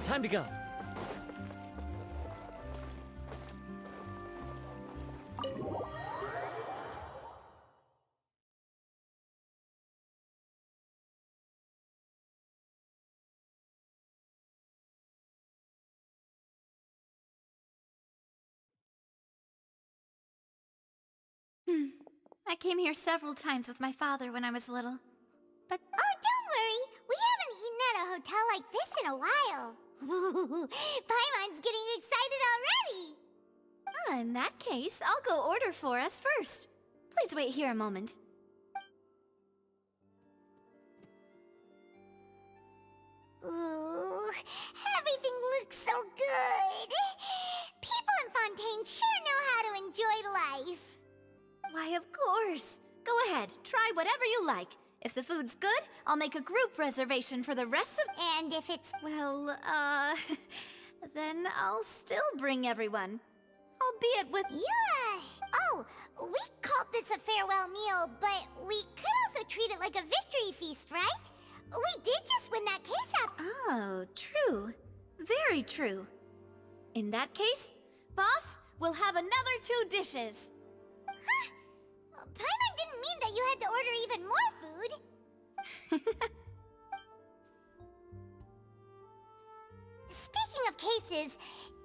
Time to go. I came here several times with my father when I was little. But Oh, don't worry. We haven't eaten at a hotel like this in a while. Paimon's getting excited already. in that case, I'll go order for us first. Please wait here a moment. Ooh, everything looks so good. People in Fontaine sure know how to enjoy life. Why, of course. Go ahead, try whatever you like. If the food's good, I'll make a group reservation for the rest of— And if it's... Well, then I'll still bring everyone. Albeit with— Yeah. Oh, we called this a farewell meal, but we could also treat it like a victory feast, right? We did just win that case after. Oh, true. Very true. In that case, boss, we'll have another 2 dishes. Huh? Paimon didn't mean that you had to order even more food. Speaking of cases,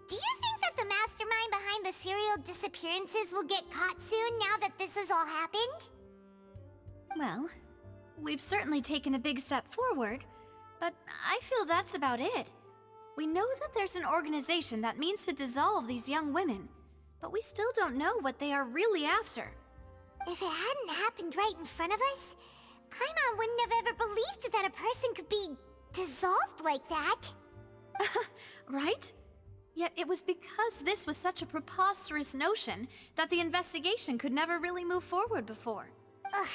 do you think that the mastermind behind the serial disappearances will get caught soon now that this has all happened? Well, we've certainly taken a big step forward, but I feel that's about it. We know that there's an organization that means to dissolve these young women, but we still don't know what they are really after. If it hadn't happened right in front of us, Paimon wouldn't have ever believed that a person could be dissolved like that. Right? Yet it was because this was such a preposterous notion that the investigation could never really move forward before. Ugh.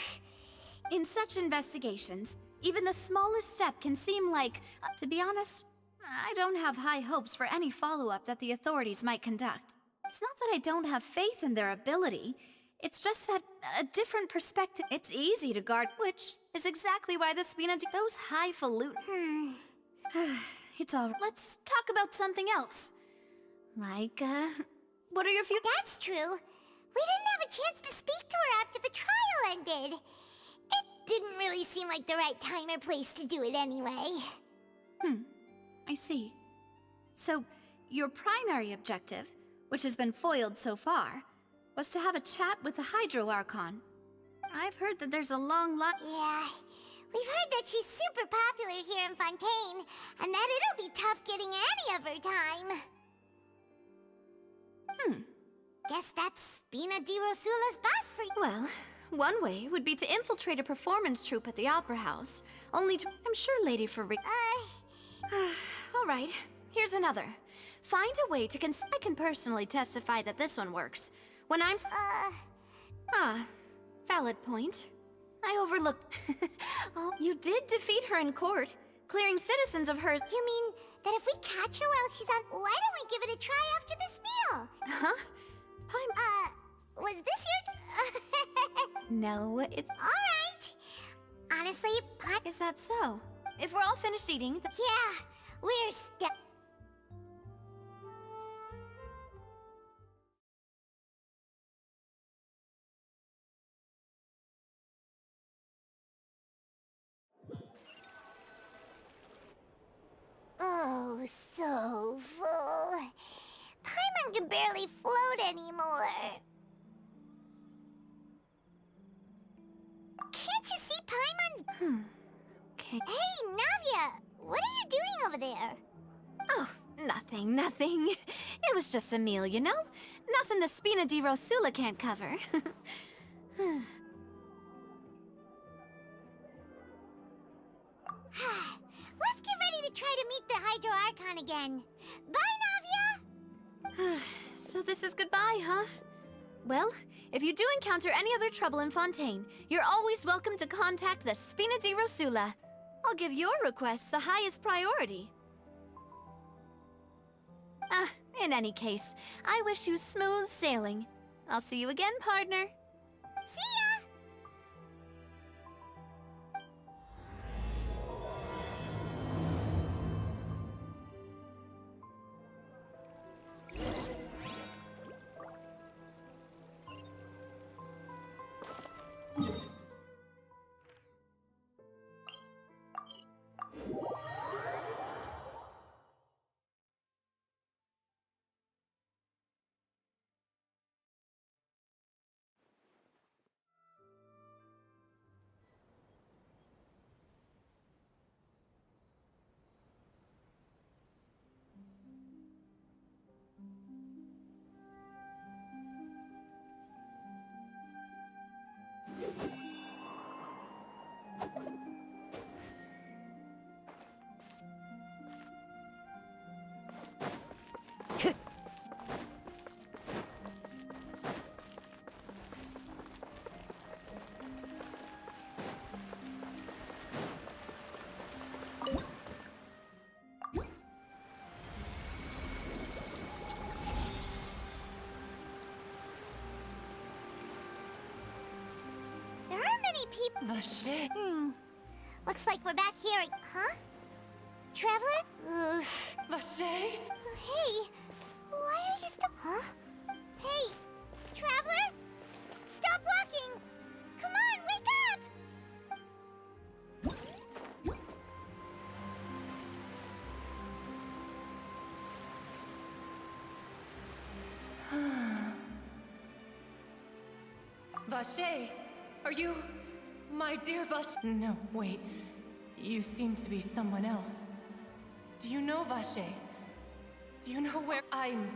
In such investigations, even the smallest step can seem like— to be honest, I don't have high hopes for any follow-up that the authorities might conduct. It's not that I don't have faith in their ability, it's just that a different perspective— It's easy to guard, which is exactly why the Spina— Those highfalutin— It's all— Let's talk about something else. Like, what are your few— That's true. We didn't have a chance to speak to her after the trial ended. It didn't really seem like the right time or place to do it anyway. I see. So, your primary objective, which has been foiled so far, was to have a chat with the Hydro Archon. I've heard that there's a long line— Yeah, we've heard that she's super popular here in Fontaine, and that it'll be tough getting any of her time. Guess that's Spina di Rosula's boss for you. Well, one way would be to infiltrate a performance troupe at the Opera House, only to— I'm sure Lady Farik— All right, here's another. Find a way to I can personally testify that this one works. When I'm— valid point. I overlooked— Oh, you did defeat her in court, clearing citizens of hers— You mean that if we catch her while she's on— Why don't we give it a try after this meal? Huh? Was this your— No, it's— Alright. Honestly, Is that so? If we're all finished eating— Yeah, we're step— Oh, so full. Paimon can barely float anymore. Can't you see Paimon's— Okay. Hey, Navia! What are you doing over there? Oh, nothing. It was just a meal, you know? Nothing the Spina di Rosula can't cover. Let's get ready to try to meet the Hydro Archon again. Bye, Navia! So this is goodbye, huh? Well, if you do encounter any other trouble in Fontaine, you're always welcome to contact the Spina di Rosula. I'll give your requests the highest priority. In any case, I wish you smooth sailing. I'll see you again, partner. See ya! many people. Vache. Looks like we're back here. Huh? Traveler? Ugh. Vache? Hey, why are you still? Huh? Hey, Traveler? Stop walking! Come on, wake up! Vache, are you... my dear Vache? No, wait. You seem to be someone else. Do you know Vache? Do you know where I'm...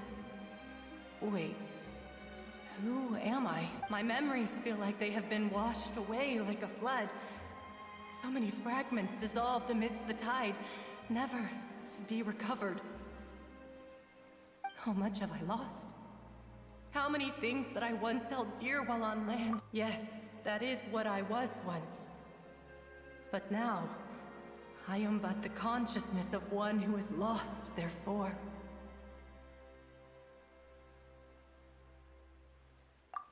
Wait. Who am I? My memories feel like they have been washed away like a flood. So many fragments dissolved amidst the tide, never to be recovered. How much have I lost? How many things that I once held dear while on land? Yes, that is what I was once. But now, I am but the consciousness of one who is lost, therefore.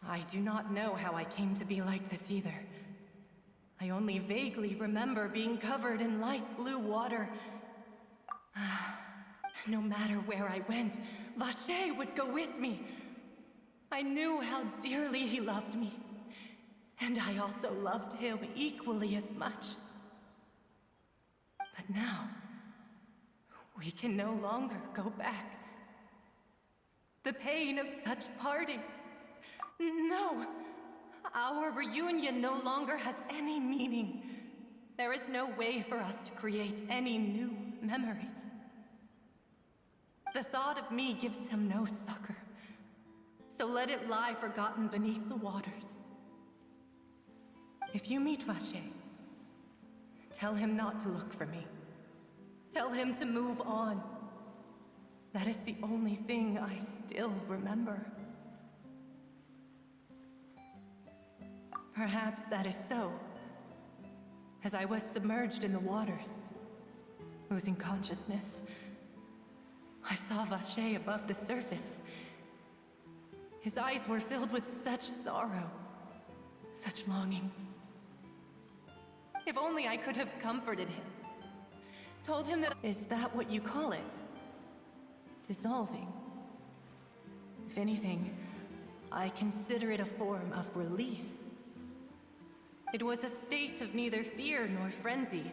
I do not know how I came to be like this either. I only vaguely remember being covered in light blue water. No matter where I went, Vache would go with me. I knew how dearly he loved me, and I also loved him equally as much. But now, we can no longer go back. The pain of such parting. No! Our reunion no longer has any meaning. There is no way for us to create any new memories. The thought of me gives him no succor. So let it lie forgotten beneath the waters. If you meet Vache, tell him not to look for me. Tell him to move on. That is the only thing I still remember. Perhaps that is so. As I was submerged in the waters, losing consciousness, I saw Vache above the surface. His eyes were filled with such sorrow, such longing. If only I could have comforted him. Told him that... Is that what you call it? Dissolving? If anything, I consider it a form of release. It was a state of neither fear nor frenzy,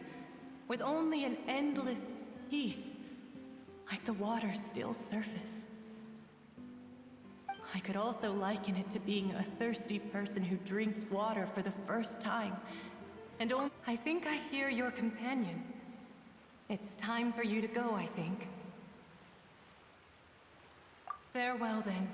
with only an endless peace, like the water's still surface. I could also liken it to being a thirsty person who drinks water for the first time. And I think I hear your companion. It's time for you to go, I think. Farewell, then.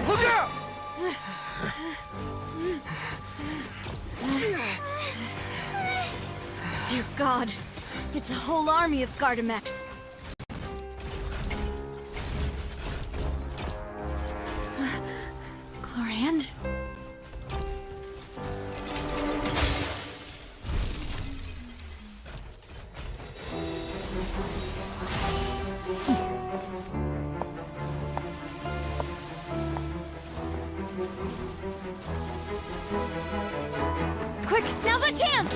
Look out! Dear God, it's a whole army of Gardamex. Chlorand? Quick, now's our chance!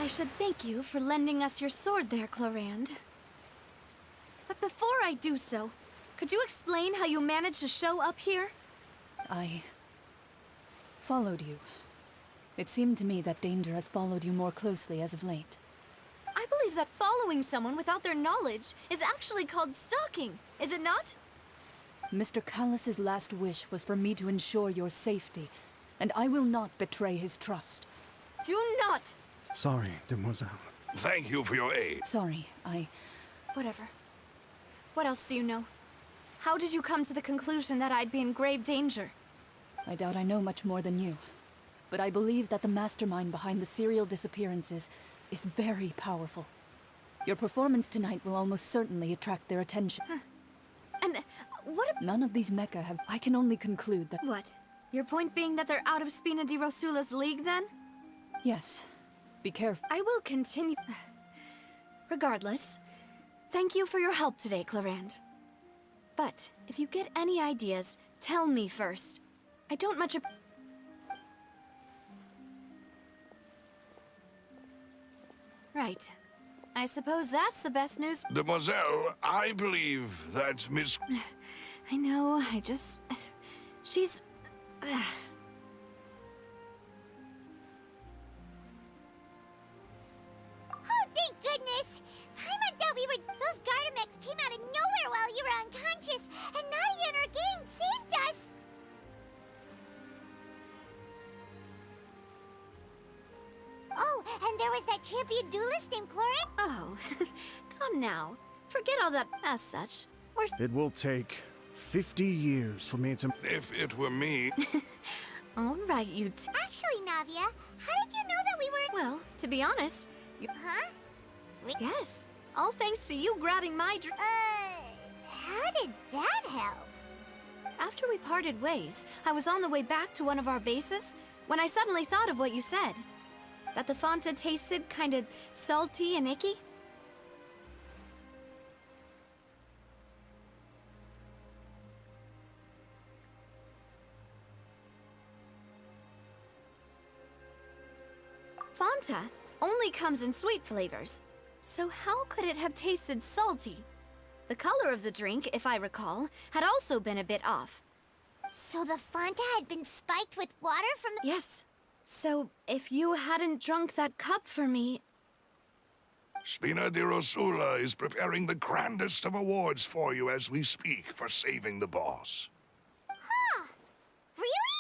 I should thank you for lending us your sword there, Clorand. But before I do so, could you explain how you managed to show up here? I followed you. It seemed to me that danger has followed you more closely as of late. I believe that following someone without their knowledge is actually called stalking, is it not? Mr. Callus's last wish was for me to ensure your safety, and I will not betray his trust. Do not! Sorry, demoiselle. Thank you for your aid. Sorry, Whatever. What else do you know? How did you come to the conclusion that I'd be in grave danger? I doubt I know much more than you. But I believe that the mastermind behind the serial disappearances is very powerful. Your performance tonight will almost certainly attract their attention. And what None of these mecha have... I can only conclude that... What? Your point being that they're out of Spina di Rosula's league, then? Yes. Be careful. I will continue... Regardless, thank you for your help today, Clorand. But, if you get any ideas, tell me first. I don't much Right. I suppose that's the best news. Demoiselle, I believe that Miss... I know, I just... She's... Oh, thank goodness! Paimon thought we were... Those Gardamex came out of nowhere while you were unconscious, and Nadia and her gang saved us! Oh, and there was that champion duelist named Clorin? Oh, come now. Forget all that as such. It will take 50 years for me to... If it were me... All right, you Actually, Navia, how did you know that we were... Well, to be honest, Huh? yes. All thanks to you grabbing my How did that help? After we parted ways, I was on the way back to one of our bases when I suddenly thought of what you said. That the Fanta tasted kind of salty and icky. Fanta only comes in sweet flavors, so how could it have tasted salty? The color of the drink, if I recall, had also been a bit off. So the Fanta had been spiked with water from the... Yes. So, if you hadn't drunk that cup for me... Spina di Rosula is preparing the grandest of awards for you as we speak for saving the boss. Huh? Really?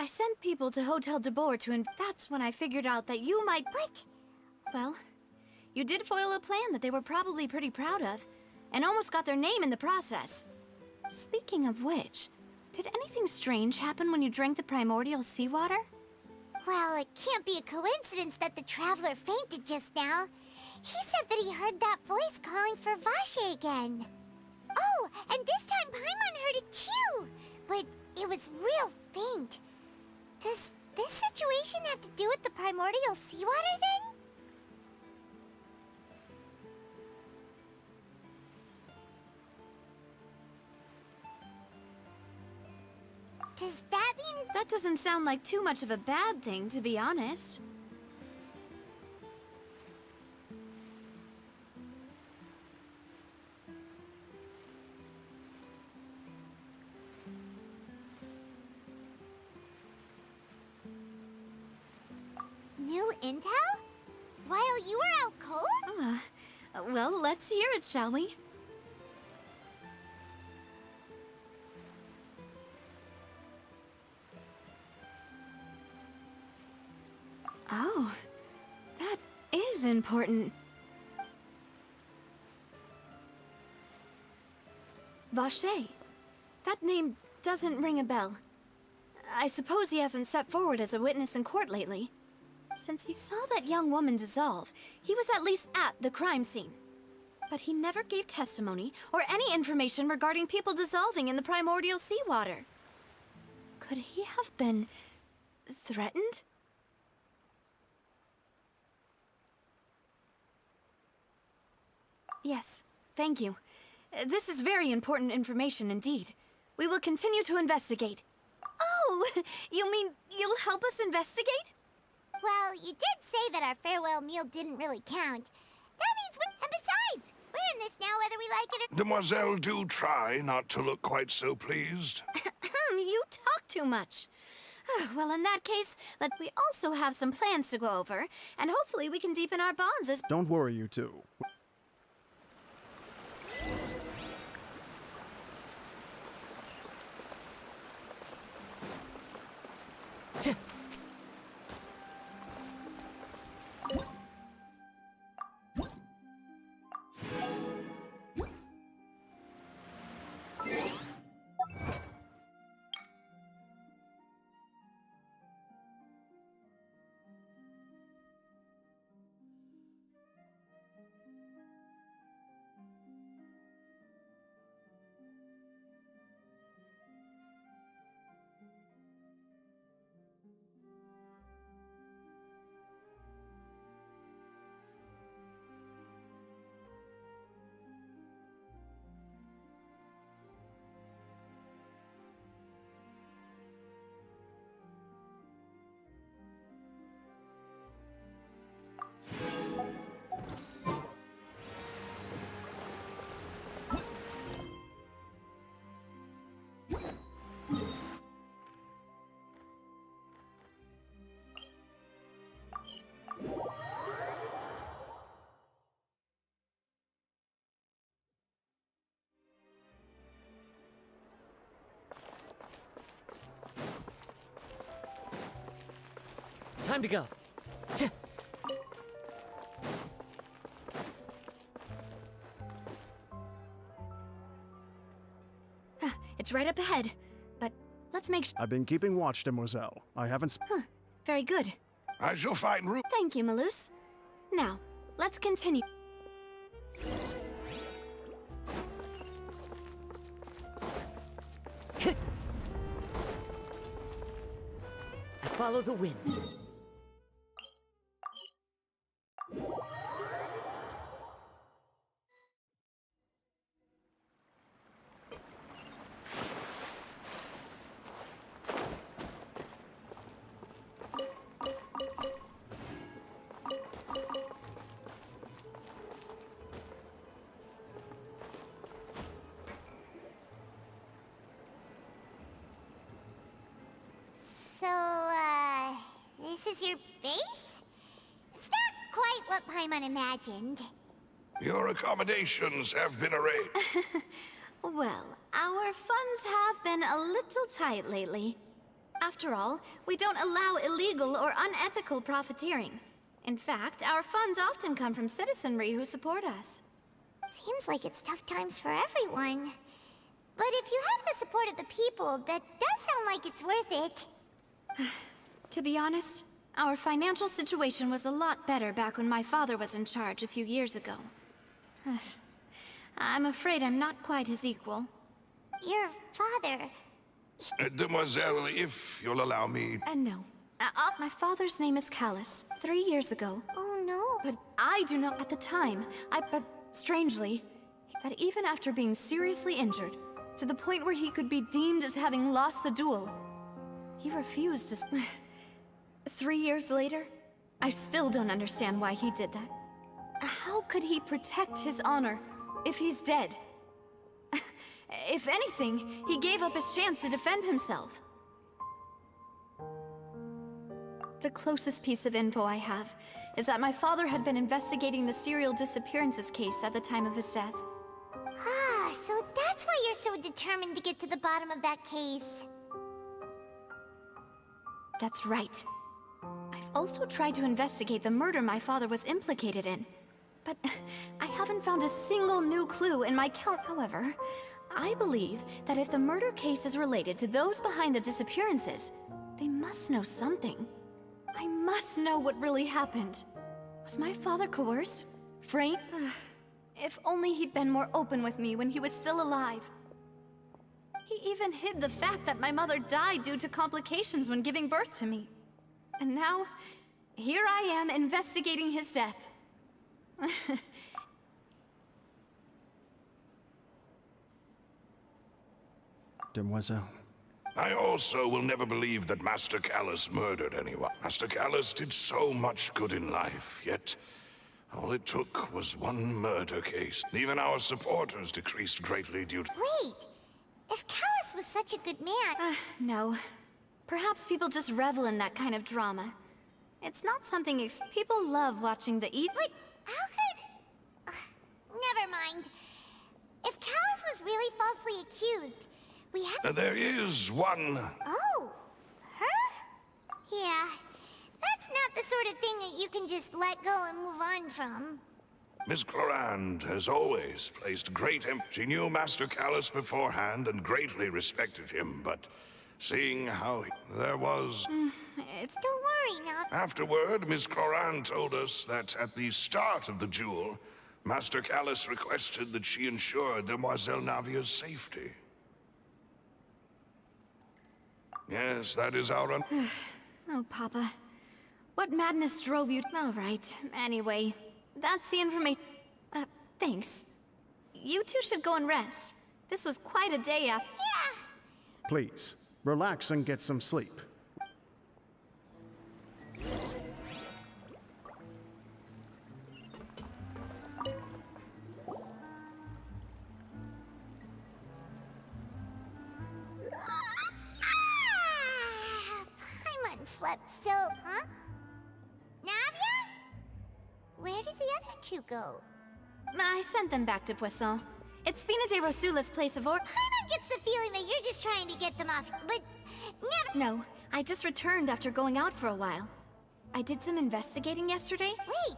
I sent people to Hotel de Boer to that's when I figured out that you might... What? Well, you did foil a plan that they were probably pretty proud of, and almost got their name in the process. Speaking of which, did anything strange happen when you drank the primordial seawater? Well, it can't be a coincidence that the Traveler fainted just now. He said that he heard that voice calling for Vache again. Oh, and this time Paimon heard it too, but it was real faint. Does this situation have to do with the primordial seawater then? Does that mean... That doesn't sound like too much of a bad thing, to be honest. New intel? While you were out cold? Well, let's hear it, shall we? Oh, that is important. Vache. That name doesn't ring a bell. I suppose he hasn't stepped forward as a witness in court lately. Since he saw that young woman dissolve, he was at least at the crime scene. But he never gave testimony or any information regarding people dissolving in the primordial seawater. Could he have been threatened? Yes, thank you. This is very important information indeed. We will continue to investigate. Oh, you mean you'll help us investigate? Well, you did say that our farewell meal didn't really count. That means and besides, we're in this now whether we like it or... Demoiselle, do try not to look quite so pleased. You talk too much. Well, in that case, we also have some plans to go over, and hopefully we can deepen our bonds as... Don't worry, you two. Time to go. It's right up ahead, but let's make sure... I've been keeping watch, Demoiselle. I haven't... Very good. As you'll find room... Thank you, Malus. Now, let's continue. Follow the wind. This is your base? It's not quite what Paimon imagined. Your accommodations have been arranged. Well, our funds have been a little tight lately. After all, we don't allow illegal or unethical profiteering. In fact, our funds often come from citizenry who support us. Seems like it's tough times for everyone. But if you have the support of the people, that does sound like it's worth it. To be honest, our financial situation was a lot better back when my father was in charge a few years ago. I'm afraid I'm not quite his equal. Your father... Demoiselle, if you'll allow me... No. My father's name is Callus. 3 years ago. Oh no. But I do not at the time. But strangely, that even after being seriously injured, to the point where he could be deemed as having lost the duel, he refused to... 3 years later, I still don't understand why he did that. How could he protect his honor if he's dead? If anything, he gave up his chance to defend himself. The closest piece of info I have is that my father had been investigating the serial disappearances case at the time of his death. Ah, so that's why you're so determined to get to the bottom of that case. That's right. I've also tried to investigate the murder my father was implicated in, but I haven't found a single new clue in my count. However, I believe that if the murder case is related to those behind the disappearances, they must know something. I must know what really happened. Was my father coerced? Framed? If only he'd been more open with me when he was still alive. He even hid the fact that my mother died due to complications when giving birth to me. And now, here I am investigating his death. Demoiselle. I also will never believe that Master Callus murdered anyone. Master Callus did so much good in life, yet all it took was one murder case. Even our supporters decreased greatly due to... Wait! If Callus was such a good man... No. Perhaps people just revel in that kind of drama. It's not something people love watching the But how could... never mind. If Callus was really falsely accused, we have... There is one... Oh! Her? Yeah. That's not the sort of thing that you can just let go and move on from. Miss Clorand has always placed great She knew Master Callus beforehand and greatly respected him, but seeing how there was... Don't worry now. Afterward, Miss Clorand told us that at the start of the duel, Master Callus requested that she ensure Demoiselle Navia's safety. Yes, that is our Oh, Papa. What madness drove you? All right. Anyway, that's the information. Thanks. You two should go and rest. This was quite a day after. Yeah! Please, relax and get some sleep. Paimon slept so... Huh? Navia? Where did the other two go? I sent them back to Poisson. It's Spina de Rosula's place of order. Paimon gets the feeling that you're just trying to get them off, but never... No, I just returned after going out for a while. I did some investigating yesterday. Wait!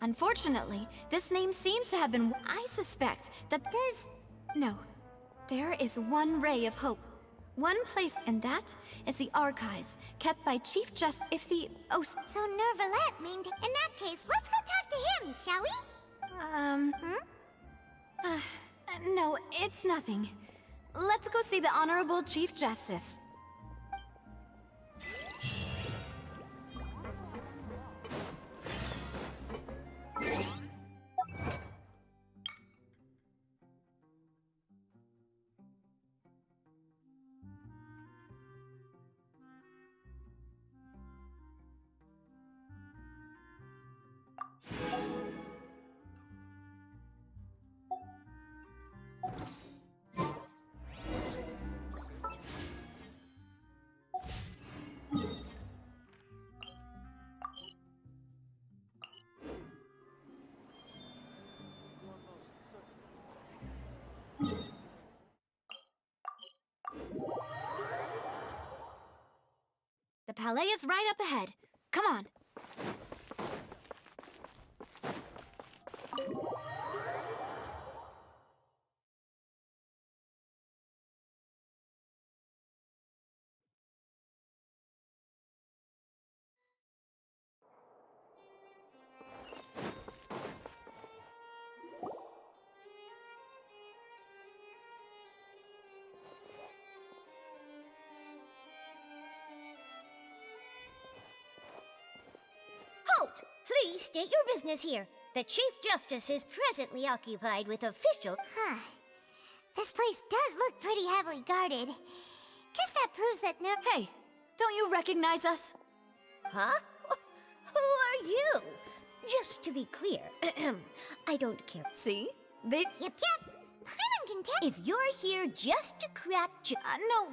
Unfortunately, this name seems to have been... I suspect that there's... No. There is one ray of hope. One place, and that is the archives, kept by Chief Just... If the... Oh... So Nervalette mean... In that case, let's go talk to him, shall we? No, it's nothing. Let's go see the Honorable Chief Justice. The palais is right up ahead. Come on. Halt! Please state your business here. The Chief Justice is presently occupied with official... This place does look pretty heavily guarded. Guess that proves that Hey, don't you recognize us? Huh? Who are you? Just to be clear, I don't care. See? They... Yep. Paimon can tell... If you're here just to crack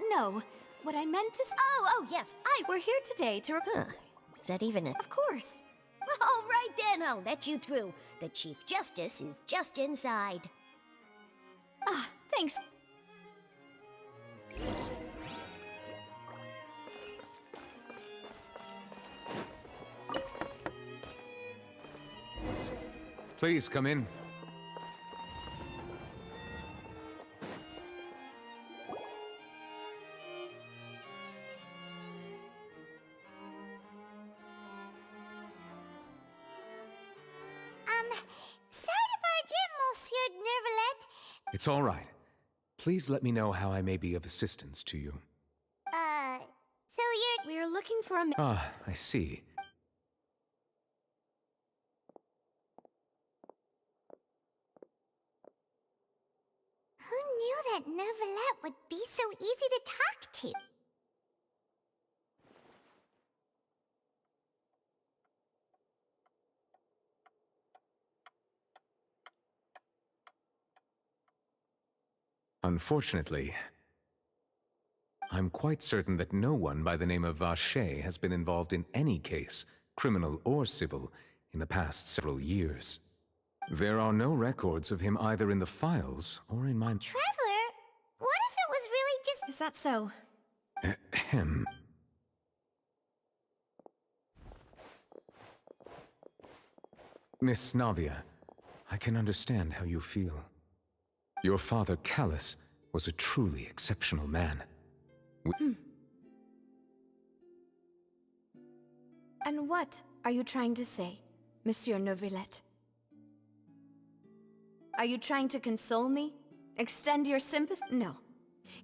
No. What I meant to s- Oh, yes, We're here today to... Is that even a... Of course. All right then, I'll let you through. The Chief Justice is just inside. Thanks. Please come in. It's all right. Please let me know how I may be of assistance to you. So you're... We're looking for a Ah, I see. Who knew that Neuvillette would be so easy to talk to? Unfortunately, I'm quite certain that no one by the name of Vacher has been involved in any case, criminal or civil, in the past several years. There are no records of him either in the files or in my... Traveler, what if it was really just... Is that so? Ahem. Miss Navia, I can understand how you feel. Your father, Callus, was a truly exceptional man. And what are you trying to say, Monsieur Neuvillette? Are you trying to console me? Extend your sympathy? No.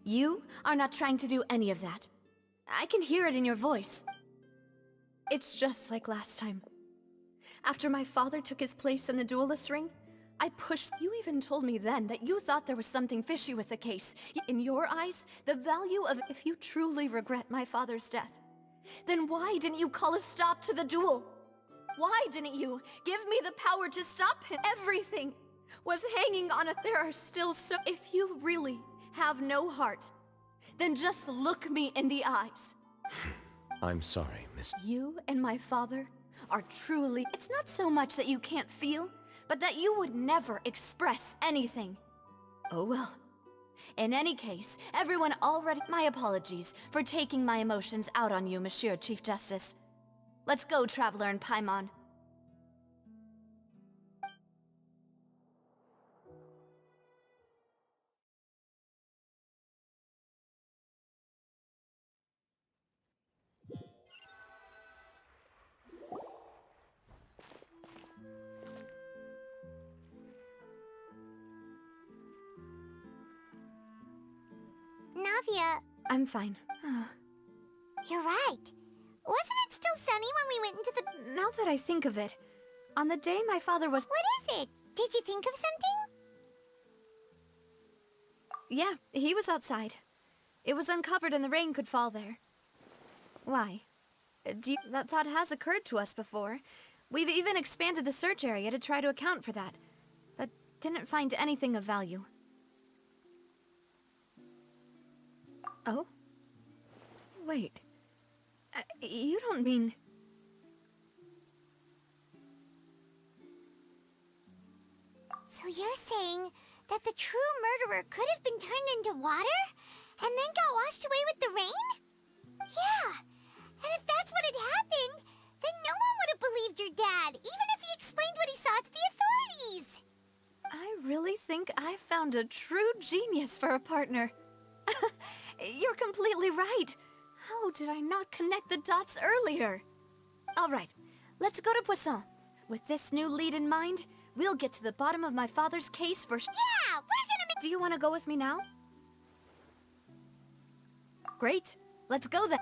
You are not trying to do any of that. I can hear it in your voice. It's just like last time. After my father took his place in the duelist ring, I pushed. You even told me then that you thought there was something fishy with the case. In your eyes, the value of if you truly regret my father's death, then why didn't you call a stop to the duel? Why didn't you give me the power to stop him? Everything was hanging on it. There are still so... If you really have no heart, then just look me in the eyes. I'm sorry, Miss... You and my father are truly... It's not so much that you can't feel, but that you would never express anything. Oh well. In any case, everyone already... My apologies for taking my emotions out on you, Monsieur Chief Justice. Let's go, Traveler and Paimon. Navia, I'm fine. you're right. Wasn't it still sunny when we went into the... Now that I think of it, on the day my father was... What is it? Did you think of something? Yeah, he was outside. It was uncovered and the rain could fall there. Why? That thought has occurred to us before. We've even expanded the search area to try to account for that, but didn't find anything of value. Oh? Wait. You don't mean... So you're saying that the true murderer could have been turned into water and then got washed away with the rain? Yeah. And if that's what had happened, then no one would have believed your dad, even if he explained what he saw to the authorities. I really think I found a true genius for a partner. You're completely right. How did I not connect the dots earlier? All right, let's go to Poisson. With this new lead in mind, we'll get to the bottom of my father's case for... Yeah, we're gonna make... Do you want to go with me now? Great. Let's go then.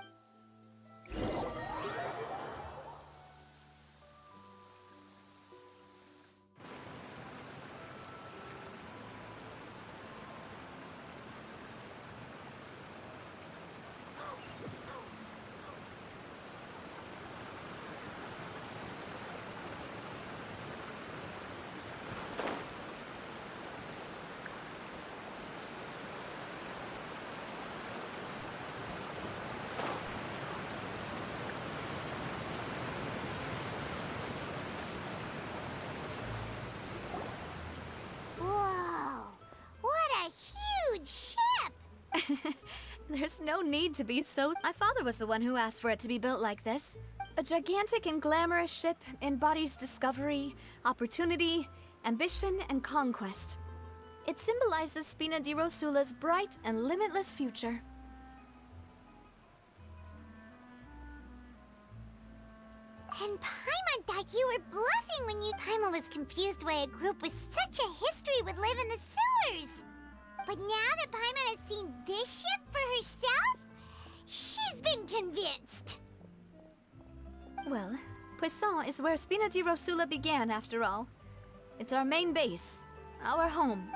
Whoa, what a huge ship! There's no need to be so... My father was the one who asked for it to be built like this. A gigantic and glamorous ship embodies discovery, opportunity, ambition, and conquest. It symbolizes Spina di Rosula's bright and limitless future. And Paimon thought you were bluffing when you... Paimon was confused why a group with such a history would live in the sewers. But now that Paimon has seen this ship for herself, she's been convinced. Well, Poisson is where Spina di Rosula began, after all. It's our main base, our home.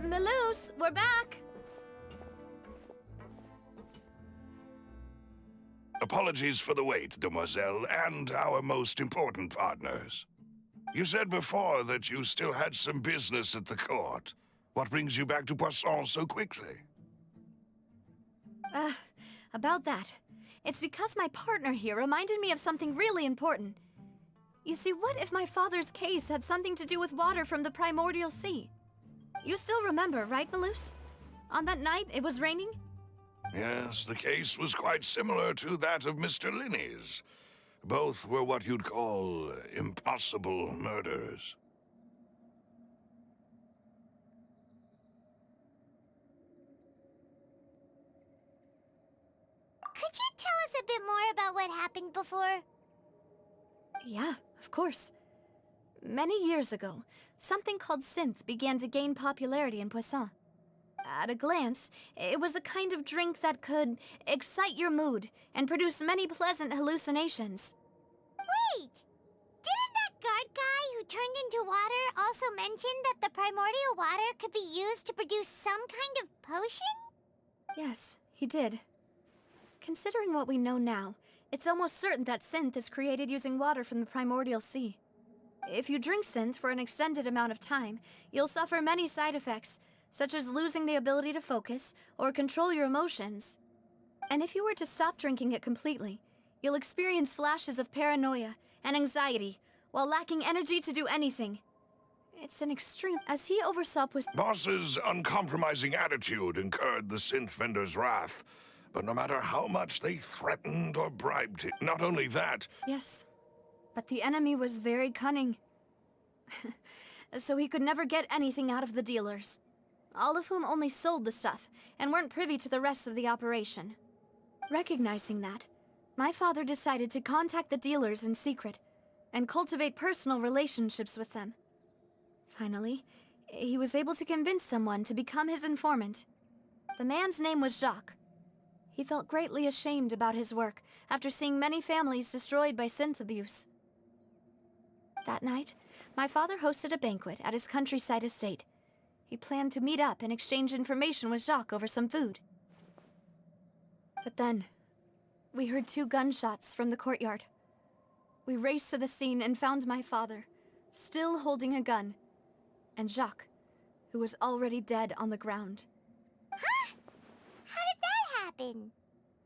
Melus, we're back! Apologies for the wait, demoiselle, and our most important partners. You said before that you still had some business at the court. What brings you back to Poisson so quickly? About that. It's because my partner here reminded me of something really important. You see, what if my father's case had something to do with water from the primordial sea? You still remember, right, Melus? On that night, it was raining? Yes, the case was quite similar to that of Mr. Linney's. Both were what you'd call impossible murders. Could you tell us a bit more about what happened before? Yeah, of course. Many years ago, something called synth began to gain popularity in Poisson. At a glance, it was a kind of drink that could excite your mood and produce many pleasant hallucinations. Wait! Didn't that guard guy who turned into water also mention that the primordial water could be used to produce some kind of potion? Yes, he did. Considering what we know now, it's almost certain that synth is created using water from the primordial sea. If you drink synth for an extended amount of time, you'll suffer many side effects, such as losing the ability to focus or control your emotions. And if you were to stop drinking it completely, you'll experience flashes of paranoia and anxiety while lacking energy to do anything. It's an extreme. As he oversaw Boss's uncompromising attitude incurred the synth vendor's wrath, but no matter how much they threatened or bribed him, not only that... Yes, but the enemy was very cunning. So he could never get anything out of the dealers, all of whom only sold the stuff and weren't privy to the rest of the operation. Recognizing that, my father decided to contact the dealers in secret and cultivate personal relationships with them. Finally, he was able to convince someone to become his informant. The man's name was Jacques. He felt greatly ashamed about his work after seeing many families destroyed by synth abuse. That night, my father hosted a banquet at his countryside estate. He planned to meet up and exchange information with Jacques over some food. But then, we heard 2 gunshots from the courtyard. We raced to the scene and found my father, still holding a gun, and Jacques, who was already dead on the ground. Huh? How did that happen?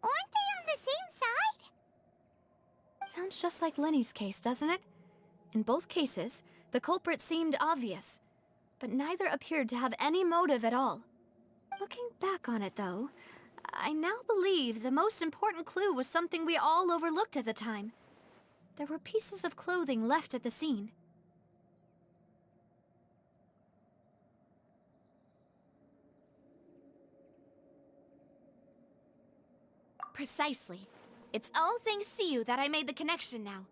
Aren't they on the same side? Sounds just like Lenny's case, doesn't it? In both cases, the culprit seemed obvious, but neither appeared to have any motive at all. Looking back on it, though, I now believe the most important clue was something we all overlooked at the time. There were pieces of clothing left at the scene. Precisely. It's all thanks to you that I made the connection now.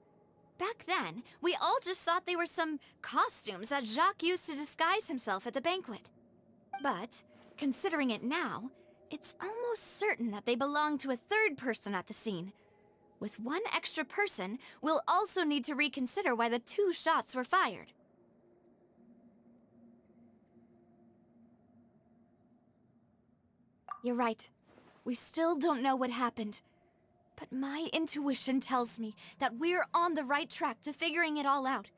Back then, we all just thought they were some costumes that Jacques used to disguise himself at the banquet. But, considering it now, it's almost certain that they belong to a third person at the scene. With one extra person, we'll also need to reconsider why the 2 shots were fired. You're right. We still don't know what happened. But my intuition tells me that we're on the right track to figuring it all out.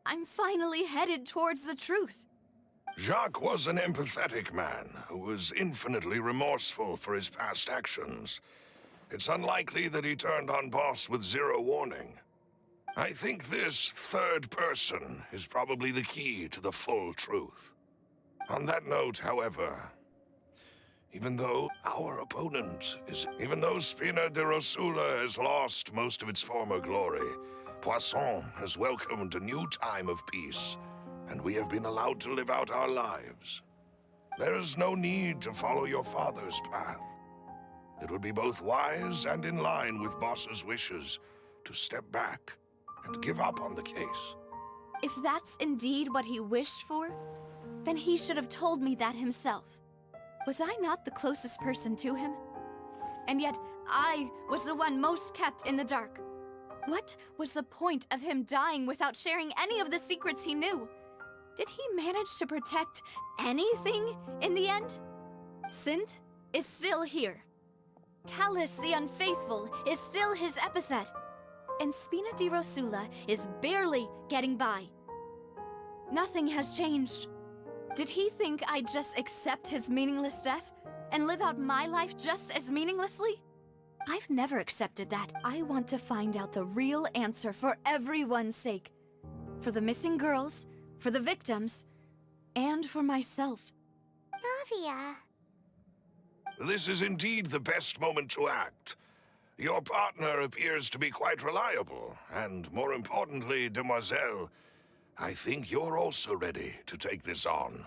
I'm finally headed towards the truth. Jacques was an empathetic man who was infinitely remorseful for his past actions. It's unlikely that he turned on Boss with 0 warning. I think this third person is probably the key to the full truth. On that note, however, even though Spina de Rosula has lost most of its former glory, Poisson has welcomed a new time of peace, and we have been allowed to live out our lives. There is no need to follow your father's path. It would be both wise and in line with Boss's wishes to step back and give up on the case. If that's indeed what he wished for, then he should have told me that himself. Was I not the closest person to him? And yet, I was the one most kept in the dark. What was the point of him dying without sharing any of the secrets he knew? Did he manage to protect anything in the end? Synth is still here. Callus the Unfaithful is still his epithet. And Spina di Rosula is barely getting by. Nothing has changed. Did he think I'd just accept his meaningless death and live out my life just as meaninglessly? I've never accepted that. I want to find out the real answer for everyone's sake. For the missing girls, for the victims, and for myself. Navia. This is indeed the best moment to act. Your partner appears to be quite reliable, and more importantly, Demoiselle, I think you're also ready to take this on.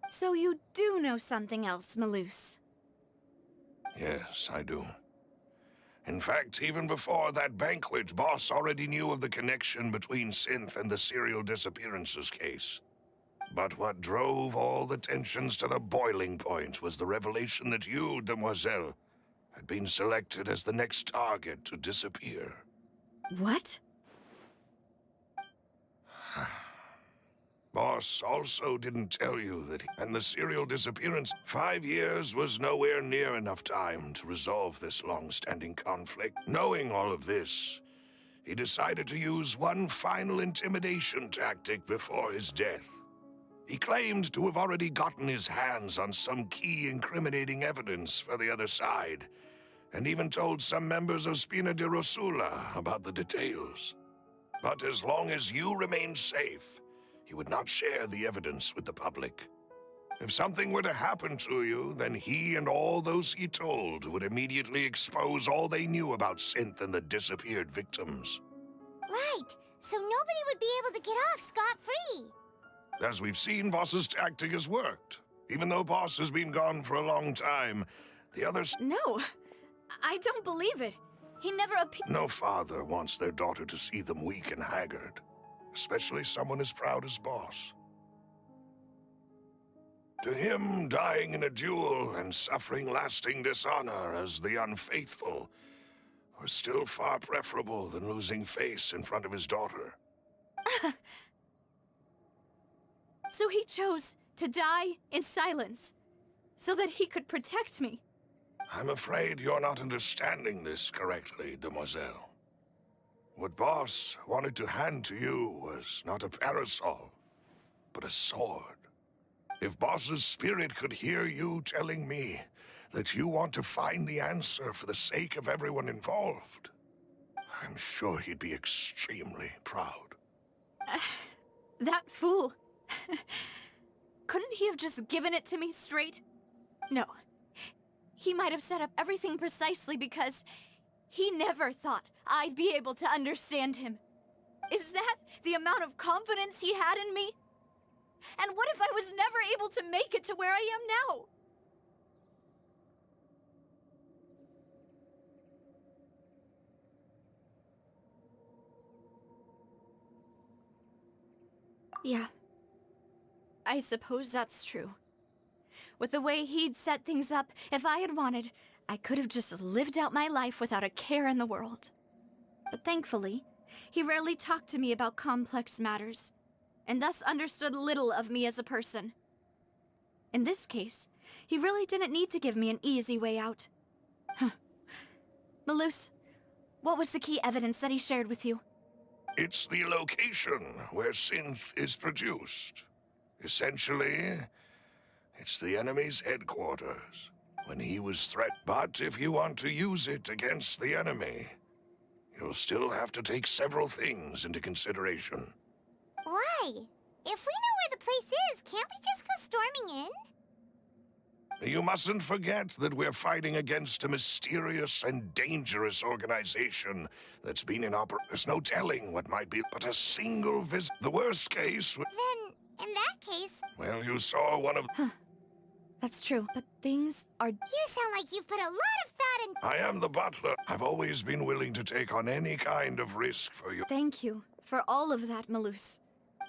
So you do know something else, Malouse? Yes, I do. In fact, even before that banquet, Boss already knew of the connection between Synth and the serial disappearances case. But what drove all the tensions to the boiling point was the revelation that you, Demoiselle, had been selected as the next target to disappear. What? Boss also didn't tell you that and the serial disappearance, 5 years was nowhere near enough time to resolve this long-standing conflict. Knowing all of this, he decided to use one final intimidation tactic before his death. He claimed to have already gotten his hands on some key incriminating evidence for the other side, and even told some members of Spina de Rosula about the details. But as long as you remained safe, he would not share the evidence with the public. If something were to happen to you, then he and all those he told would immediately expose all they knew about Synth and the disappeared victims. Right, so nobody would be able to get off scot-free. As we've seen, Boss's tactic has worked. Even though Boss has been gone for a long time, the others... No, I don't believe it. He never appeared. No father wants their daughter to see them weak and haggard, especially someone as proud as Boss. To him, dying in a duel and suffering lasting dishonor as the unfaithful were still far preferable than losing face in front of his daughter. So he chose to die in silence, so that he could protect me. I'm afraid you're not understanding this correctly, demoiselle. What Boss wanted to hand to you was not a parasol, but a sword. If Boss's spirit could hear you telling me that you want to find the answer for the sake of everyone involved, I'm sure he'd be extremely proud. That fool. Couldn't he have just given it to me straight? No. He might have set up everything precisely because he never thought I'd be able to understand him. Is that the amount of confidence he had in me? And what if I was never able to make it to where I am now? Yeah. I suppose that's true. With the way he'd set things up, if I had wanted, I could have just lived out my life without a care in the world. But thankfully, he rarely talked to me about complex matters, and thus understood little of me as a person. In this case, he really didn't need to give me an easy way out. Malus, what was the key evidence that he shared with you? It's the location where synth is produced. Essentially, it's the enemy's headquarters. When he was threatened. But if you want to use it against the enemy, you'll still have to take several things into consideration. Why? If we know where the place is, can't we just go storming in? You mustn't forget that we're fighting against a mysterious and dangerous organization that's been in operation. There's no telling what might be but a single visit. The worst case Then, in that case... well, you saw one of... That's true, but things are... You sound like you've put a lot of thought in... I am the butler. I've always been willing to take on any kind of risk for you. Thank you for all of that, Malus.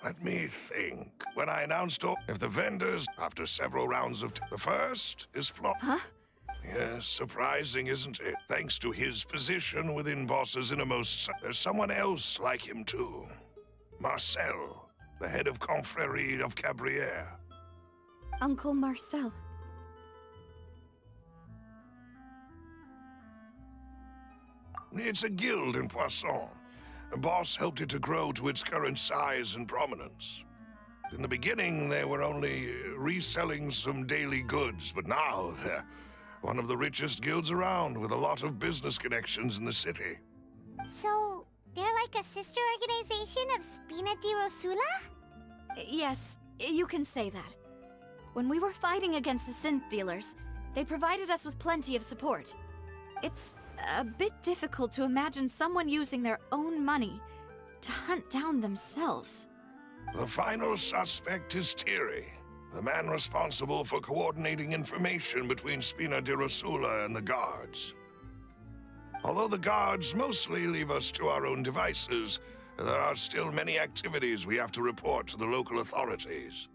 Let me think. When I announced if the vendors, after several rounds of... the first is flop. Huh? Yes, surprising, isn't it? Thanks to his position within Boss's innermost... there's someone else like him, too. Marcel, the head of Confrérie of Cabrières. Uncle Marcel. It's a guild in Poisson. Boss helped it to grow to its current size and prominence. In the beginning, they were only reselling some daily goods, but now they're one of the richest guilds around with a lot of business connections in the city. So, they're like a sister organization of Spina di Rosula? Yes, you can say that. When we were fighting against the synth dealers, they provided us with plenty of support. It's a bit difficult to imagine someone using their own money to hunt down themselves. The final suspect is Thierry, the man responsible for coordinating information between Spina di Rosula and the guards. Although the guards mostly leave us to our own devices, there are still many activities we have to report to the local authorities.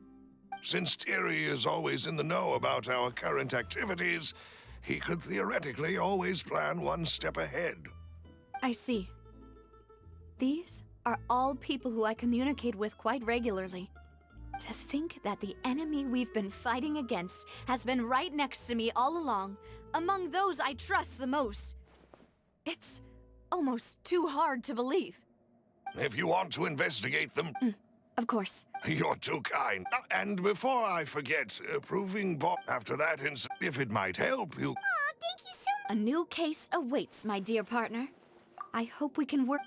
Since Thierry is always in the know about our current activities, he could theoretically always plan one step ahead. I see. These are all people who I communicate with quite regularly. To think that the enemy we've been fighting against has been right next to me all along, among those I trust the most. It's almost too hard to believe. If you want to investigate them... Of course. You're too kind. And before I forget, proving Bob after that, if it might help you... Aw, thank you so much. A new case awaits, my dear partner. I hope we can work...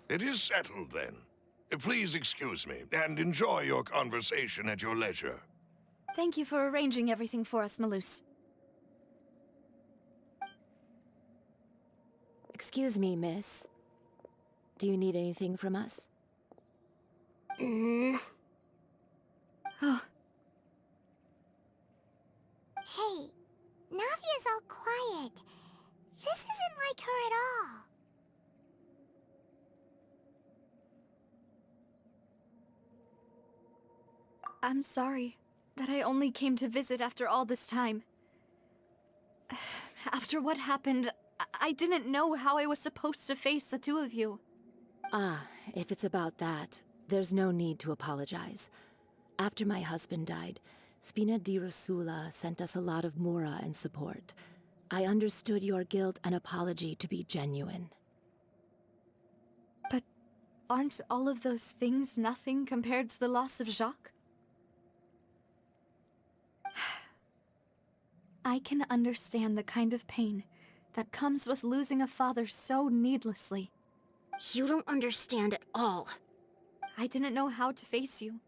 It is settled, then. Please excuse me, and enjoy your conversation at your leisure. Thank you for arranging everything for us, Malus. Excuse me, miss. Do you need anything from us? Oh, Hey, Navia's all quiet. This isn't like her at all. I'm sorry that I only came to visit after all this time. After what happened, I didn't know how I was supposed to face the two of you. Ah, if it's about that, there's no need to apologize. After my husband died, Spina di Rosula sent us a lot of mora and support. I understood your guilt and apology to be genuine. But aren't all of those things nothing compared to the loss of Jacques? I can understand the kind of pain that comes with losing a father so needlessly. You don't understand at all. I didn't know how to face you,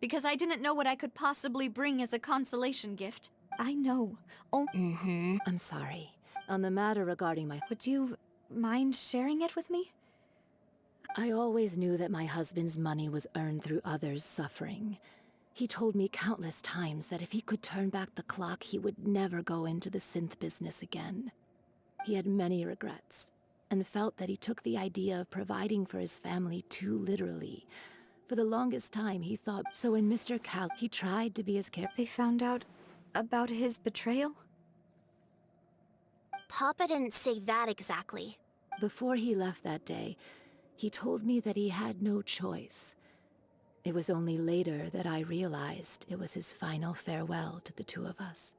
because I didn't know what I could possibly bring as a consolation gift. I know. I'm sorry. On the matter regarding my... Would you mind sharing it with me? I always knew that my husband's money was earned through others' suffering. He told me countless times that if he could turn back the clock, he would never go into the synth business again. He had many regrets, and felt that he took the idea of providing for his family too literally. For the longest time, he thought... So when Mr. Cal... he tried to be his care... They found out about his betrayal? Papa didn't say that exactly. Before he left that day, he told me that he had no choice. It was only later that I realized it was his final farewell to the two of us.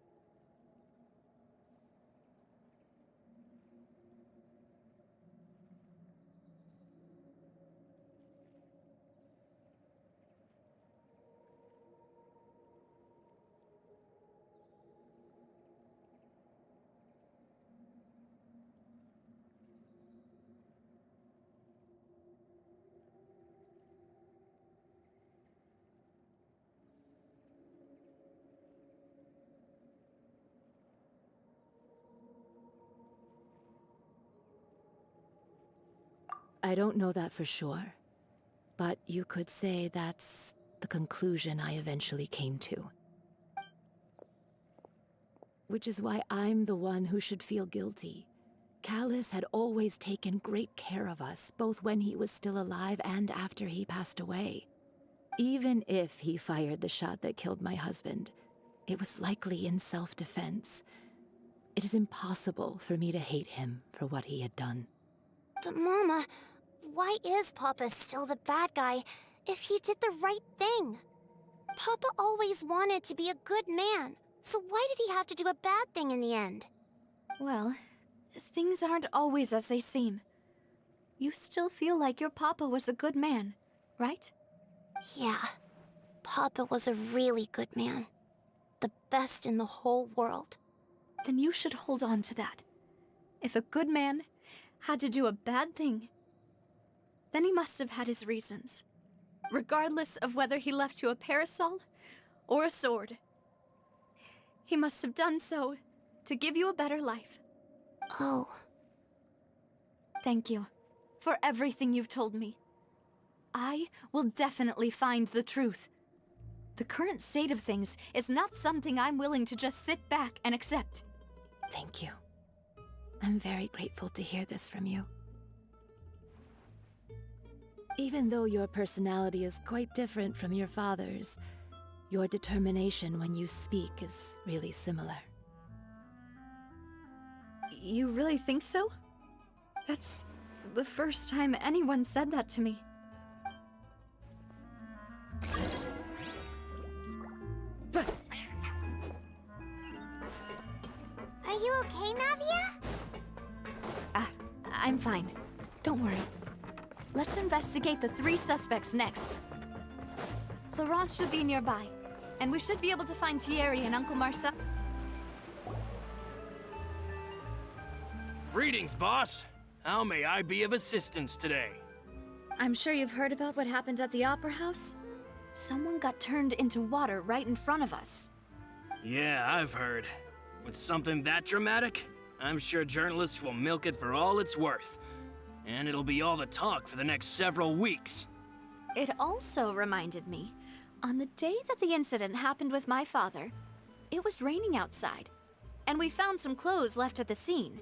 I don't know that for sure, but you could say that's the conclusion I eventually came to. Which is why I'm the one who should feel guilty. Callus had always taken great care of us, both when he was still alive and after he passed away. Even if he fired the shot that killed my husband, it was likely in self-defense. It is impossible for me to hate him for what he had done. But Mama, why is Papa still the bad guy if he did the right thing? Papa always wanted to be a good man, so why did he have to do a bad thing in the end? Well, things aren't always as they seem. You still feel like your papa was a good man, right? Yeah, Papa was a really good man. The best in the whole world. Then you should hold on to that. If a good man had to do a bad thing, then he must have had his reasons. Regardless of whether he left you a parasol or a sword. He must have done so to give you a better life. Oh. Thank you for everything you've told me. I will definitely find the truth. The current state of things is not something I'm willing to just sit back and accept. Thank you. I'm very grateful to hear this from you. Even though your personality is quite different from your father's, your determination when you speak is really similar. You really think so? That's the first time anyone said that to me. Are you okay, Navia? I'm fine. Don't worry. Let's investigate the 3 suspects next. Florent should be nearby, and we should be able to find Thierry and Uncle Marcel. Greetings, boss. How may I be of assistance today? I'm sure you've heard about what happened at the Opera House. Someone got turned into water right in front of us. Yeah, I've heard. With something that dramatic, I'm sure journalists will milk it for all it's worth. And it'll be all the talk for the next several weeks. It also reminded me, on the day that the incident happened with my father, it was raining outside, and we found some clothes left at the scene.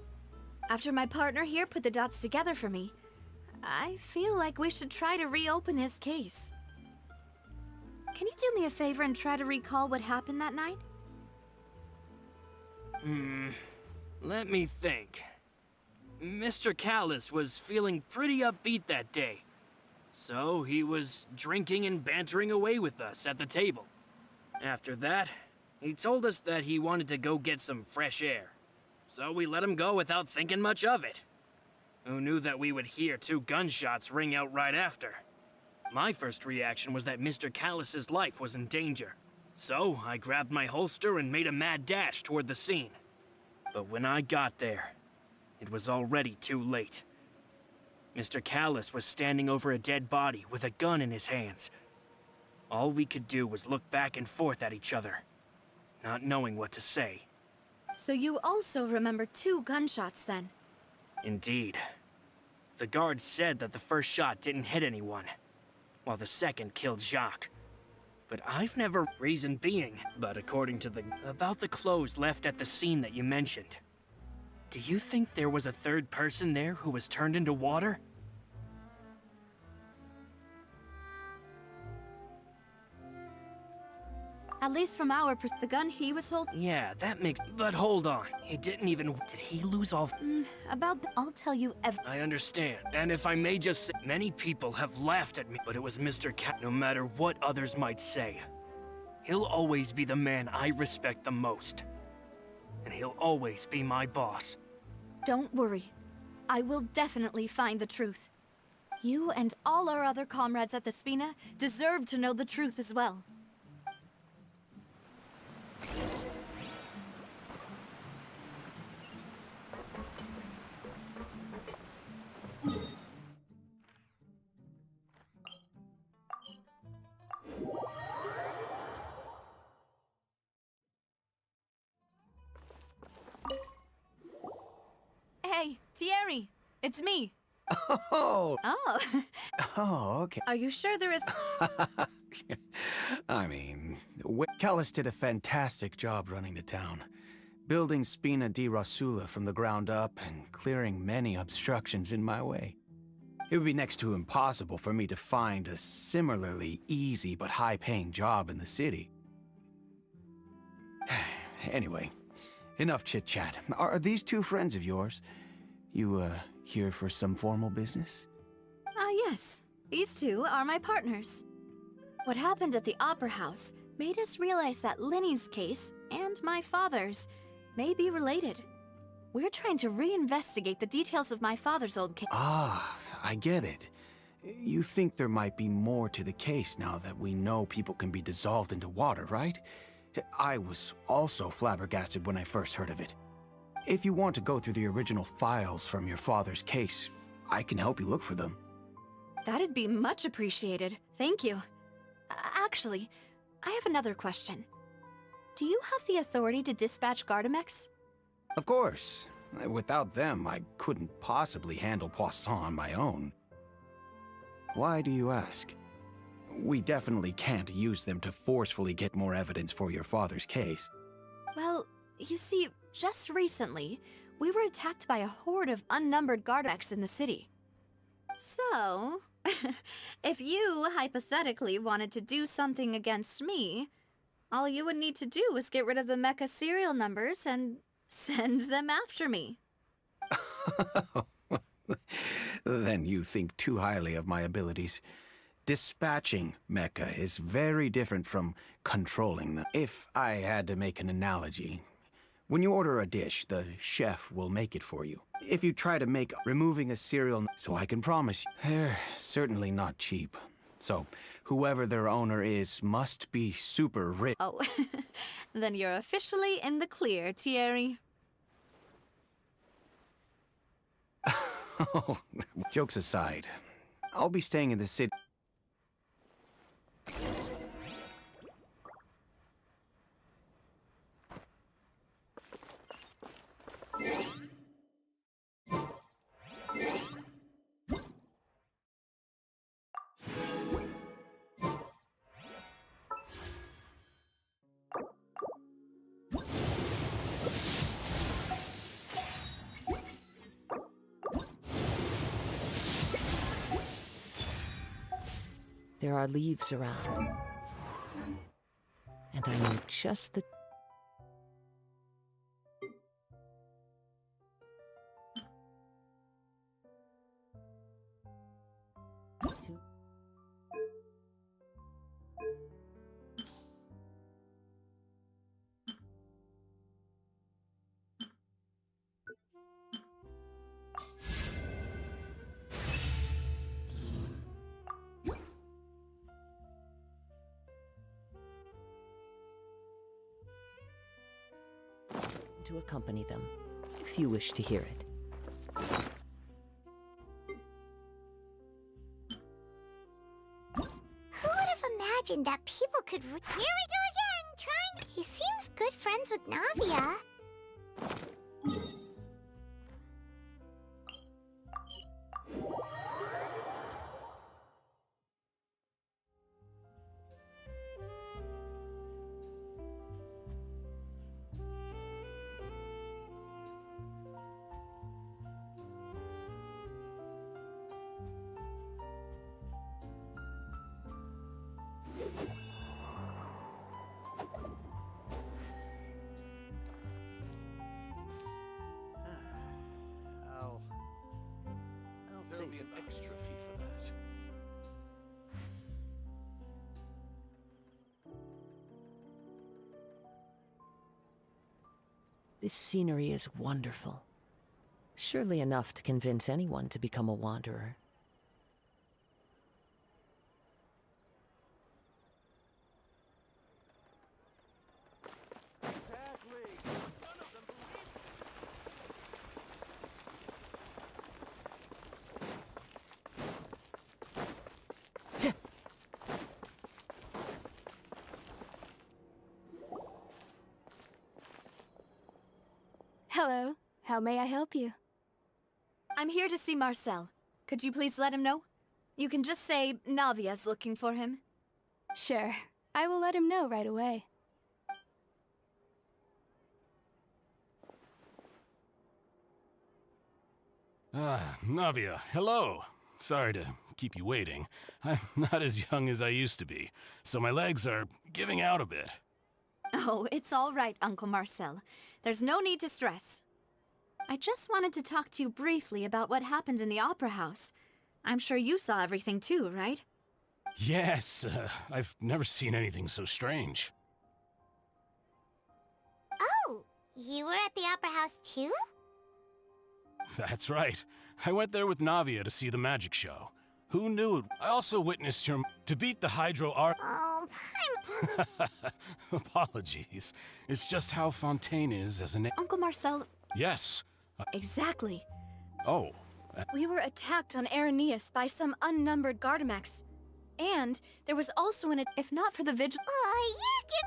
After my partner here put the dots together for me, I feel like we should try to reopen his case. Can you do me a favor and try to recall what happened that night? Let me think. Mr. Callus was feeling pretty upbeat that day. So he was drinking and bantering away with us at the table. After that, he told us that he wanted to go get some fresh air. So we let him go without thinking much of it. Who knew that we would hear 2 gunshots ring out right after? My first reaction was that Mr. Callus's life was in danger. So I grabbed my holster and made a mad dash toward the scene. But when I got there, it was already too late. Mr. Callus was standing over a dead body with a gun in his hands. All we could do was look back and forth at each other, not knowing what to say. So you also remember 2 gunshots then? Indeed. The guard said that the first shot didn't hit anyone, while the second killed Jacques. But I've never reason being, but according to about the clothes left at the scene that you mentioned. Do you think there was a third person there who was turned into water? At least from our the gun he was holding. Yeah, that makes... But hold on. He didn't even... Did he lose all... I'll tell you I understand. And if I may just say, many people have laughed at me, but it was Mr. No matter what others might say, he'll always be the man I respect the most. And he'll always be my boss. Don't worry. I will definitely find the truth. You and all our other comrades at the Spina deserve to know the truth as well. Hey, Thierry, it's me. Oh, Oh, oh, okay. are you sure there is... I mean, Callus did a fantastic job running the town, building Spina di Rasula from the ground up and clearing many obstructions in my way. It would be next to impossible for me to find a similarly easy but high-paying job in the city. Anyway, enough chit-chat. Are these 2 friends of yours? You, here for some formal business? Yes. These 2 are my partners. What happened at the Opera House made us realize that Linny's case and my father's may be related. We're trying to reinvestigate the details of my father's old case. Ah, I get it. You think there might be more to the case now that we know people can be dissolved into water, right? I was also flabbergasted when I first heard of it. If you want to go through the original files from your father's case, I can help you look for them. That'd be much appreciated. Thank you. Actually, I have another question. Do you have the authority to dispatch Gardamex? Of course. Without them, I couldn't possibly handle Poisson on my own. Why do you ask? We definitely can't use them to forcefully get more evidence for your father's case. Well, you see, just recently, we were attacked by a horde of unnumbered Gardamex in the city. So, if you hypothetically wanted to do something against me, all you would need to do is get rid of the mecha serial numbers and send them after me. Then you think too highly of my abilities. Dispatching mecha is very different from controlling them. If I had to make an analogy, when you order a dish, the chef will make it for you. If you try to make removing a cereal, so I can promise you, they're certainly not cheap. So, whoever their owner is must be super rich. Oh, then you're officially in the clear, Thierry. Jokes aside, I'll be staying in the city. There are leaves around. And I know just the... to accompany them, if you wish to hear it. Who would have imagined that people could Here we go again, trying... He seems good friends with Navia. There'll be an extra fee for that. This scenery is wonderful. Surely enough to convince anyone to become a wanderer. Hello. How may I help you? I'm here to see Marcel. Could you please let him know? You can just say Navia's looking for him. Sure. I will let him know right away. Ah, Navia, hello. Sorry to keep you waiting. I'm not as young as I used to be, so my legs are giving out a bit. Oh, it's all right, Uncle Marcel. There's no need to stress. I just wanted to talk to you briefly about what happened in the Opera House. I'm sure you saw everything too, right? Yes, I've never seen anything so strange. Oh, you were at the Opera House too? That's right. I went there with Navia to see the magic show. Who knew it? I also witnessed your... To beat the Hydro Art... Oh, Apologies. It's just how Fontaine is as an... Uncle Marcel... Yes. Exactly. Oh. We were attacked on Araneus by some unnumbered Gardamex. And there was also an... If not for the vigil...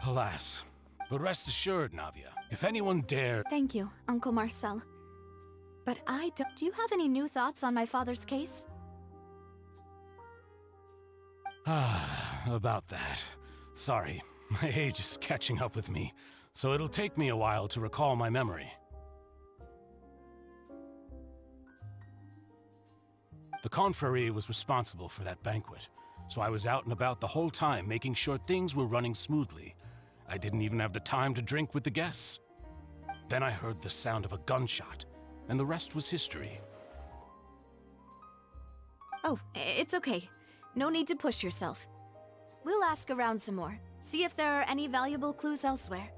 Alas. But rest assured, Navia, if anyone dare... Thank you, Uncle Marcel. But I don't... Do you have any new thoughts on my father's case? Ah, about that. Sorry, my age is catching up with me, so it'll take me a while to recall my memory. The Confrérie was responsible for that banquet, so I was out and about the whole time making sure things were running smoothly. I didn't even have the time to drink with the guests. Then I heard the sound of a gunshot, and the rest was history. Oh, it's okay. No need to push yourself. We'll ask around some more. See if there are any valuable clues elsewhere.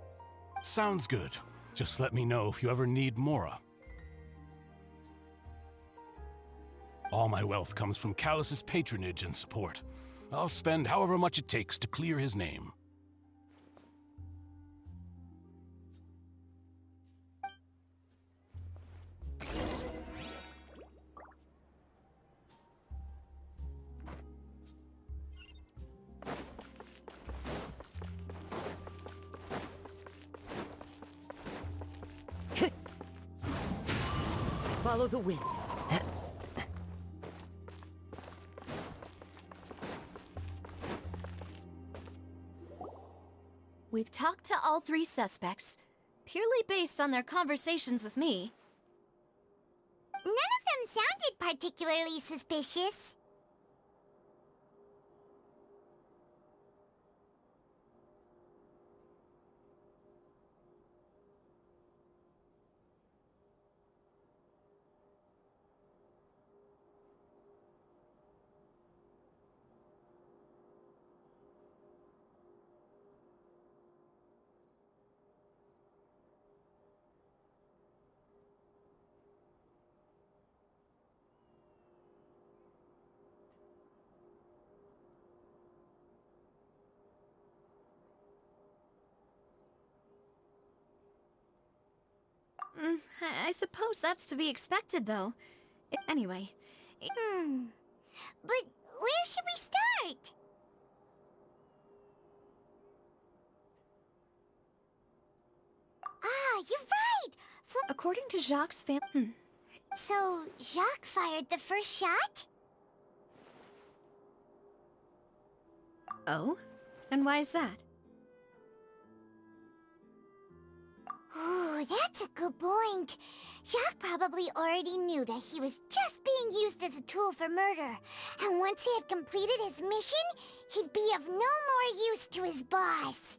Sounds good. Just let me know if you ever need Mora. All my wealth comes from Callus's patronage and support. I'll spend however much it takes to clear his name. Follow the wind. We've talked to all three suspects, purely based on their conversations with me. None of them sounded particularly suspicious. I suppose that's to be expected, though. Anyway. But where should we start? Ah, you're right! According to Jacques' So, Jacques fired the first shot? Oh? And why is that? Ooh, that's a good point. Jacques probably already knew that he was just being used as a tool for murder. And once he had completed his mission, he'd be of no more use to his boss.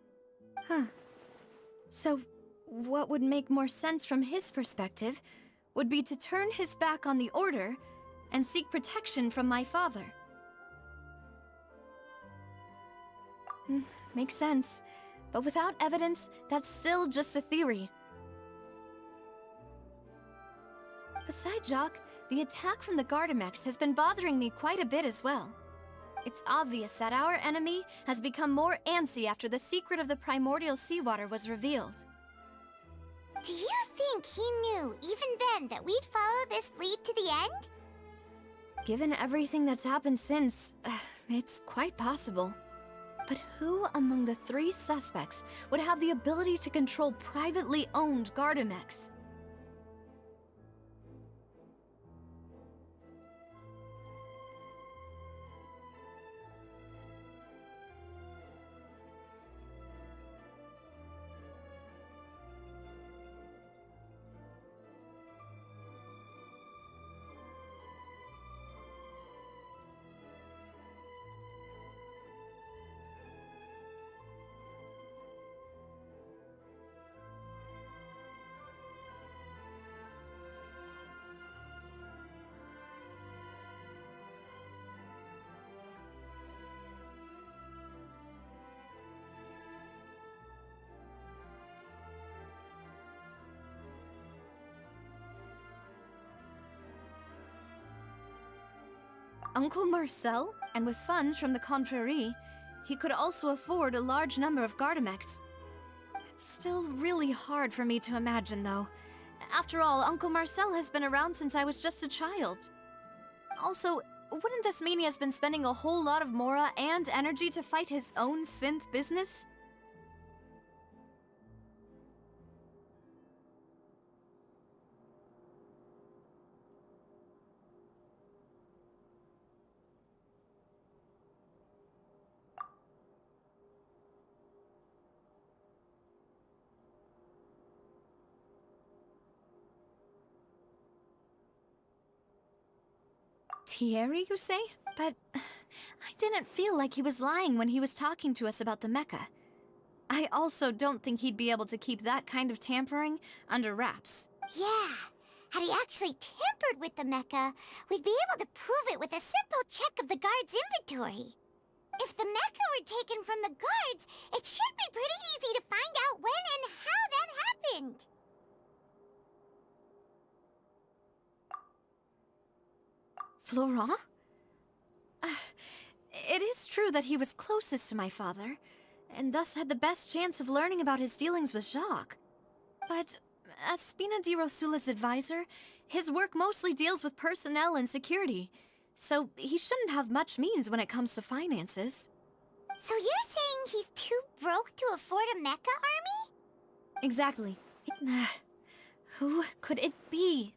Huh. So, what would make more sense from his perspective would be to turn his back on the Order and seek protection from my father. Makes sense. But without evidence, that's still just a theory. Besides Jacques, the attack from the Gardamex has been bothering me quite a bit as well. It's obvious that our enemy has become more antsy after the secret of the primordial seawater was revealed. Do you think he knew, even then, that we'd follow this lead to the end? Given everything that's happened since, it's quite possible. But who among the 3 suspects would have the ability to control privately owned Gardamex? Uncle Marcel, and with funds from the Confrérie, he could also afford a large number of Gardamex. It's still really hard for me to imagine, though. After all, Uncle Marcel has been around since I was just a child. Also, wouldn't this mean he has been spending a whole lot of mora and energy to fight his own synth business? Thierry, you say? But I didn't feel like he was lying when he was talking to us about the mecha. I also don't think he'd be able to keep that kind of tampering under wraps. Yeah. Had he actually tampered with the mecha, we'd be able to prove it with a simple check of the guard's inventory. If the mecha were taken from the guards, it should be pretty easy to find out when and how that happened. Florent? It is true that he was closest to my father, and thus had the best chance of learning about his dealings with Jacques. But as Spina di Rosula's advisor, his work mostly deals with personnel and security, so he shouldn't have much means when it comes to finances. So you're saying he's too broke to afford a mecha army? Exactly. Who could it be?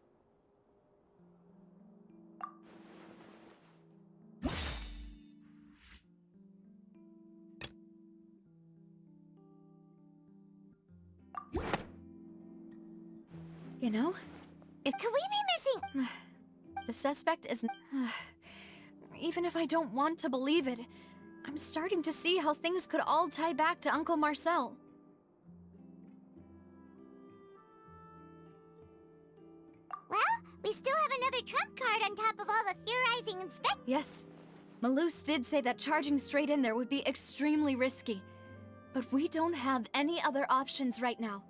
You know, Could we be missing? The suspect is... Even if I don't want to believe it, I'm starting to see how things could all tie back to Uncle Marcel. Well, we still have another trump card on top of all the theorizing and spec... Yes, Malus did say that charging straight in there would be extremely risky. But we don't have any other options right now.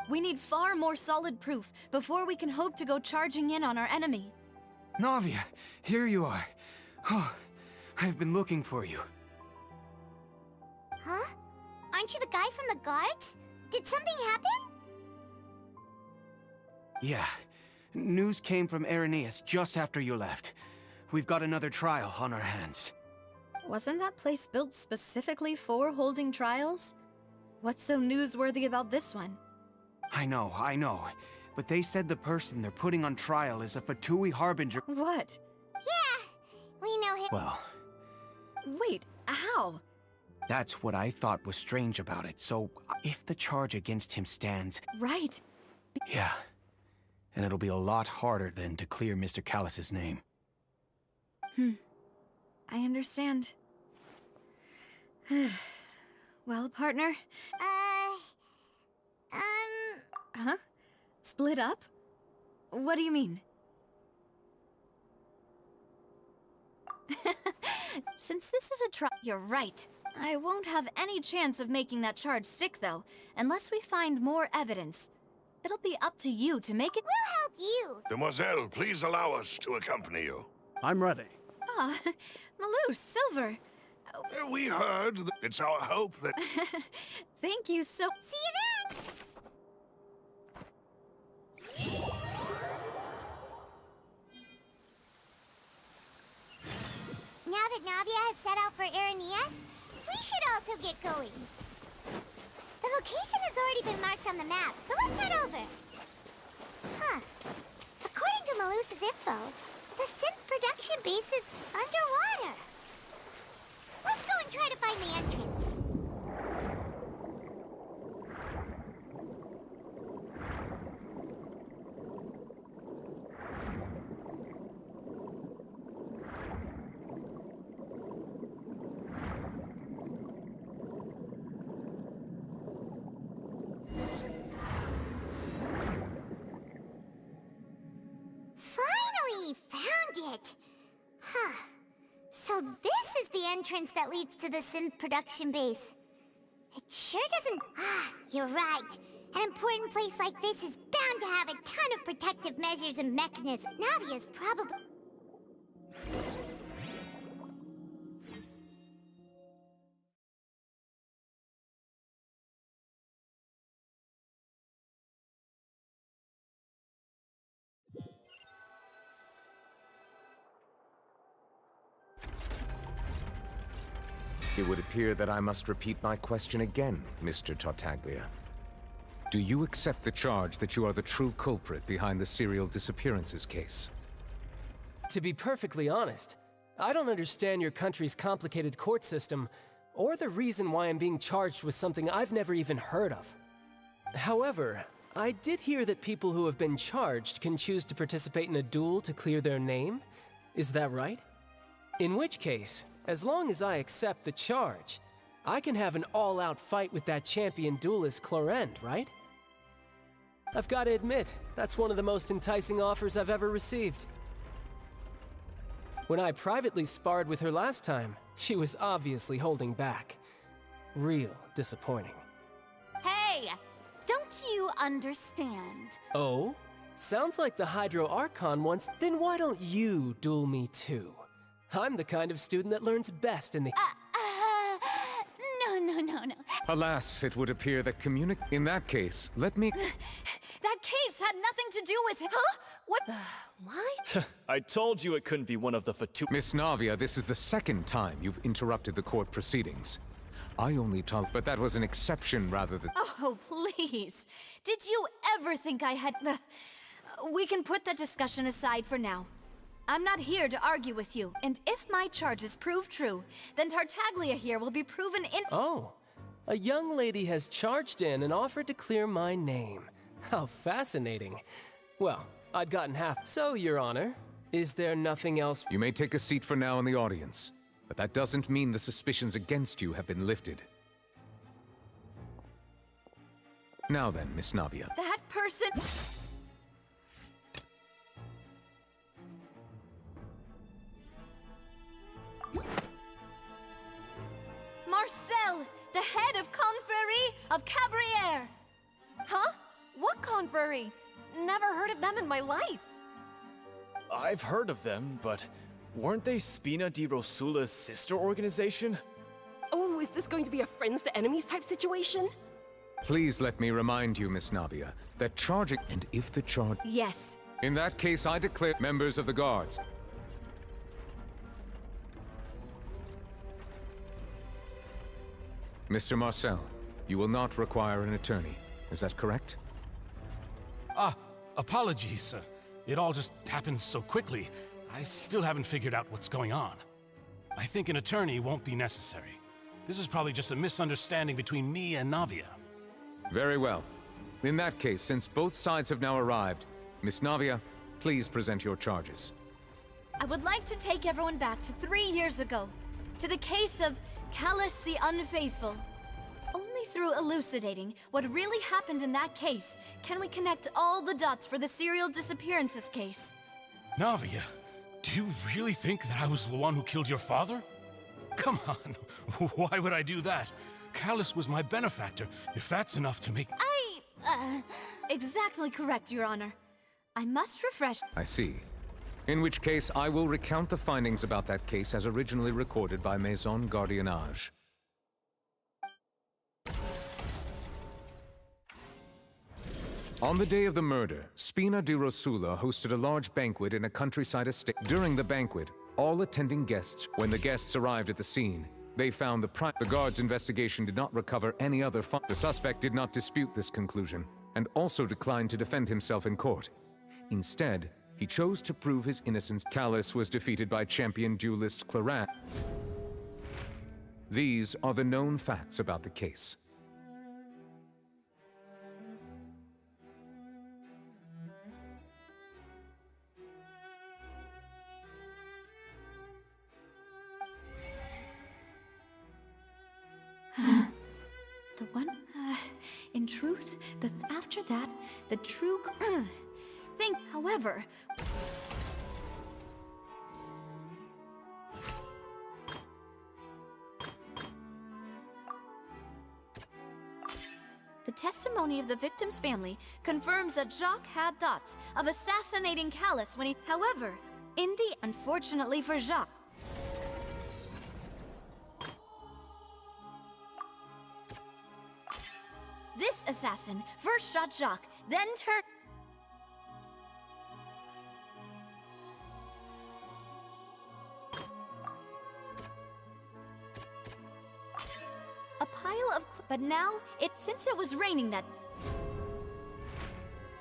We need far more solid proof before we can hope to go charging in on our enemy. Navia, here you are. Oh, I've been looking for you. Huh? Aren't you the guy from the guards? Did something happen? Yeah. News came from Irenaeus just after you left. We've got another trial on our hands. Wasn't that place built specifically for holding trials? What's so newsworthy about this one? I know. But they said the person they're putting on trial is a Fatui Harbinger. What? Yeah, we know him. Well, Wait, how? that's what I thought was strange about it. So, if the charge against him stands... Right. Yeah. And it'll be a lot harder then to clear Mr. Callus's name. I understand. Well, partner? Huh? Split up? What do you mean? Since this is a trial, you're right. I won't have any chance of making that charge stick, though, unless we find more evidence. It'll be up to you to make it— We'll help you. Demoiselle, please allow us to accompany you. I'm ready. Ah, Malou, Silver. We heard that it's our hope that... Thank you so— See you then! Now that Navia has set out for Irenaeus, we should also get going. The location has already been marked on the map, so let's head over. Huh. According to Malusa's info, the synth production base is underwater. Let's go and try to find the entrance. Finally found it! Huh. So this is the entrance that leads to the synth production base. It sure doesn't... Ah, you're right. An important place like this is bound to have a ton of protective measures and mechanisms. Navia's probably... It would appear that I must repeat my question again, Mr. Tartaglia. Do you accept the charge that you are the true culprit behind the serial disappearances case? To be perfectly honest, I don't understand your country's complicated court system, or the reason why I'm being charged with something I've never even heard of. However, I did hear that people who have been charged can choose to participate in a duel to clear their name. Is that right? In which case, as long as I accept the charge, I can have an all-out fight with that champion duelist Clorend, right? I've got to admit, that's one of the most enticing offers I've ever received. When I privately sparred with her last time, she was obviously holding back. Real disappointing. Hey! Don't you understand? Oh? Sounds like the Hydro Archon wants— Then why don't you duel me too? I'm the kind of student that learns best in the— No. Alas, it would appear that In that case, let me... That case had nothing to do with it. Huh? What? What? I told you it couldn't be one of the Fatu... Miss Navia, this is the second time you've interrupted the court proceedings. I only told... But that was an exception rather than... Oh, please. Did you ever think I had... We can put that discussion aside for now. I'm not here to argue with you, and if my charges prove true, then Tartaglia here will be proven in— Oh, a young lady has charged in and offered to clear my name. How fascinating. Well, I'd gotten half. So, Your Honor, is there nothing else— You may take a seat for now in the audience, but that doesn't mean the suspicions against you have been lifted. Now then, Miss Navia. That person— Marcel, the head of Confrérie of Cabrières! Huh? What confrérie? Never heard of them in my life. I've heard of them, but weren't they Spina di Rosula's sister organization? Oh, is this going to be a friends to enemies type situation? Please let me remind you, Miss Navia, that charging... And if the charge... Yes. In that case, I declare members of the guards. Mr. Marcel, you will not require an attorney. Is that correct? Apologies. It all just happened so quickly. I still haven't figured out what's going on. I think an attorney won't be necessary. This is probably just a misunderstanding between me and Navia. Very well. In that case, since both sides have now arrived, Miss Navia, please present your charges. I would like to take everyone back to 3 years ago, to the case of Callus the Unfaithful. Only through elucidating what really happened in that case can we connect all the dots for the serial disappearances case. Navia, do you really think that I was the one who killed your father? Come on, why would I do that? Callus was my benefactor, if that's enough to make... Exactly correct, Your Honor. I must refresh... I see. In which case, I will recount the findings about that case as originally recorded by Maison Gardiennage. On the day of the murder, Spina di Rosula hosted a large banquet in a countryside estate. During the banquet, all attending guests, when the guests arrived at the scene, they found the guard's investigation did not recover any other The suspect did not dispute this conclusion, and also declined to defend himself in court. Instead, he chose to prove his innocence. Callus was defeated by champion duelist Claran. These are the known facts about the case. The one... in truth, after that, the true... thing, however... The testimony of the victim's family confirms that Jacques had thoughts of assassinating Callus when he... However, unfortunately for Jacques... This assassin first shot Jacques, then turned... A pile of... But now, since it was raining that...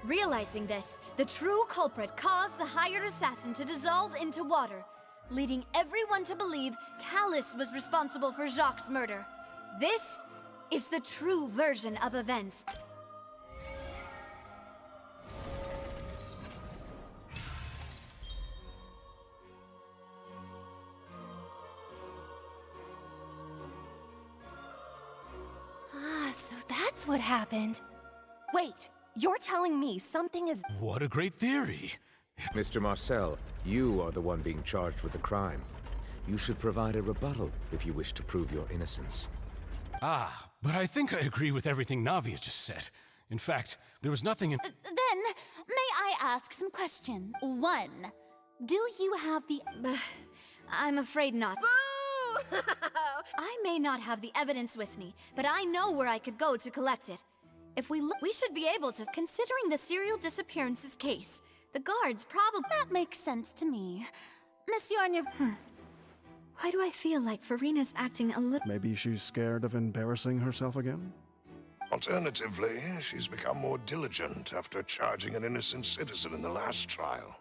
Realizing this, the true culprit caused the hired assassin to dissolve into water, leading everyone to believe Callus was responsible for Jacques' murder. This is the true version of events. So that's what happened. Wait, you're telling me something is... What a great theory! Mr. Marcel, you are the one being charged with the crime. You should provide a rebuttal if you wish to prove your innocence. But I think I agree with everything Navia just said. In fact, there was nothing in... Then, may I ask some questions? 1. Do you have the... I'm afraid not. Boo! I may not have the evidence with me, but I know where I could go to collect it. If we look, we should be able to, considering the serial disappearances case. The guards probably... That makes sense to me. Miss Yarnia... Why do I feel like Farina's acting a little... Maybe she's scared of embarrassing herself again? Alternatively, she's become more diligent after charging an innocent citizen in the last trial.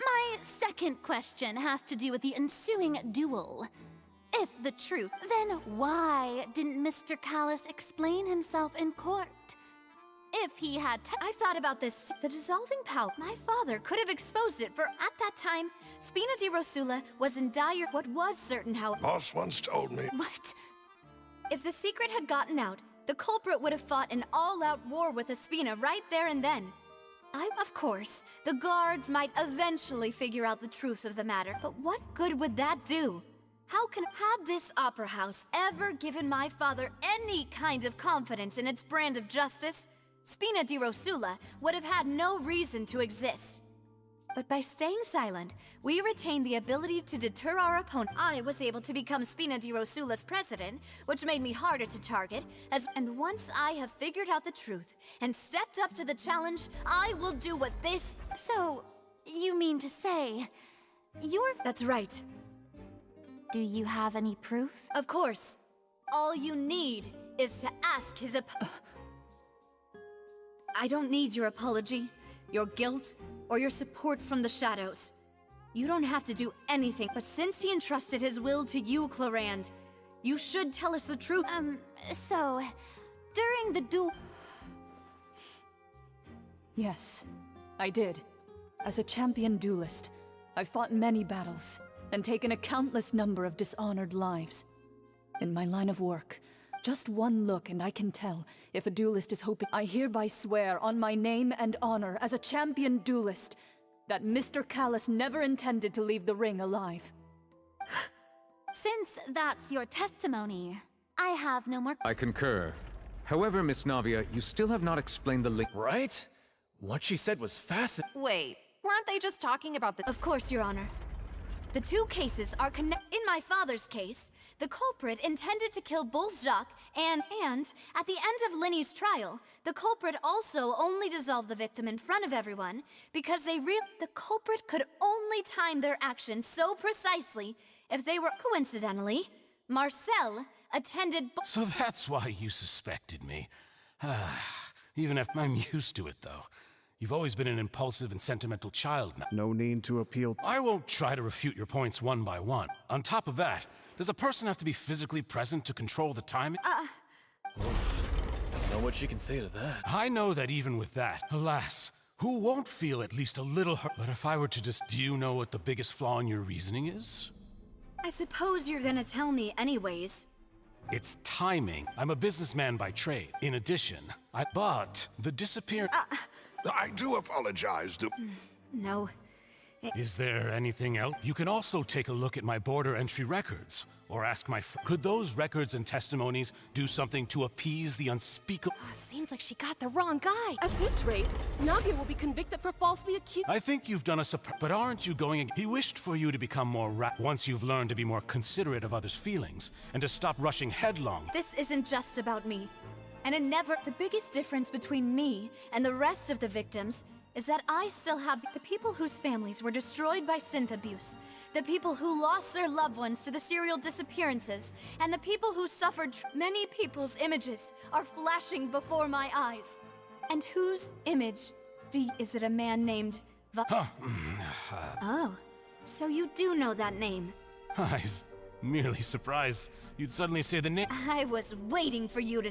My second question has to do with the ensuing duel. If the truth, then why didn't Mr. Callus explain himself in court? If he had... I've thought about this. The dissolving powder. My father could have exposed it, for at that time, Spina di Rosula was in dire... What was certain, how... Boss once told me... What? If the secret had gotten out, the culprit would have fought an all-out war with Espina right there and then. Of course, the guards might eventually figure out the truth of the matter, but what good would that do? Had this opera house ever given my father any kind of confidence in its brand of justice, Spina di Rosula would have had no reason to exist. But by staying silent, we retain the ability to deter our opponent. I was able to become Spina di Rosula's president, which made me harder to target, and once I have figured out the truth and stepped up to the challenge, I will do what this... So, you mean to say, you're... That's right. Do you have any proof? Of course. All you need is to ask his I don't need your apology, your guilt, or your support from the shadows. You don't have to do anything, but since he entrusted his will to you, Clarand, you should tell us the truth. So, during the duel... Yes, I did. As a champion duelist, I've fought many battles and taken a countless number of dishonored lives. In my line of work, just one look and I can tell if a duelist is hoping. I hereby swear on my name and honor as a champion duelist that Mr. Callus never intended to leave the ring alive. Since that's your testimony, I have no more... I concur. However, Miss Navia, you still have not explained the link. Right? What she said was fascinating. Wait, weren't they just talking about the... Of course, Your Honor. The two cases are connected. In my father's case, the culprit intended to kill Bolzjak, and at the end of Linny's trial, the culprit also only dissolved the victim in front of everyone because the culprit could only time their actions so precisely if they were... Coincidentally, Marcel attended... So that's why you suspected me. Even if I'm used to it, though. You've always been an impulsive and sentimental child now. No need to appeal. I won't try to refute your points one by one. On top of that, does a person have to be physically present to control the timing? Know what she can say to that. I know that even with that, alas, who won't feel at least a little hurt? But if I were to just... Do you know what the biggest flaw in your reasoning is? I suppose you're gonna tell me anyways. It's timing. I'm a businessman by trade. In addition, But the disappearance... I do apologize to... No. Is there anything else? You can also take a look at my border entry records, or ask my friend. Could those records and testimonies do something to appease the unspeakable? Seems like she got the wrong guy. At this rate, Navia will be convicted for falsely accused. I think you've done but aren't you going... He wished for you to become more once you've learned to be more considerate of others' feelings, and to stop rushing headlong. This isn't just about me. And it never... The biggest difference between me and the rest of the victims is that I still have the people whose families were destroyed by synth abuse, the people who lost their loved ones to the serial disappearances, and the people who suffered... Many people's images are flashing before my eyes. And whose image is it a man named Oh, so you do know that name. I'm merely surprised you'd suddenly say the name. I was waiting for you to...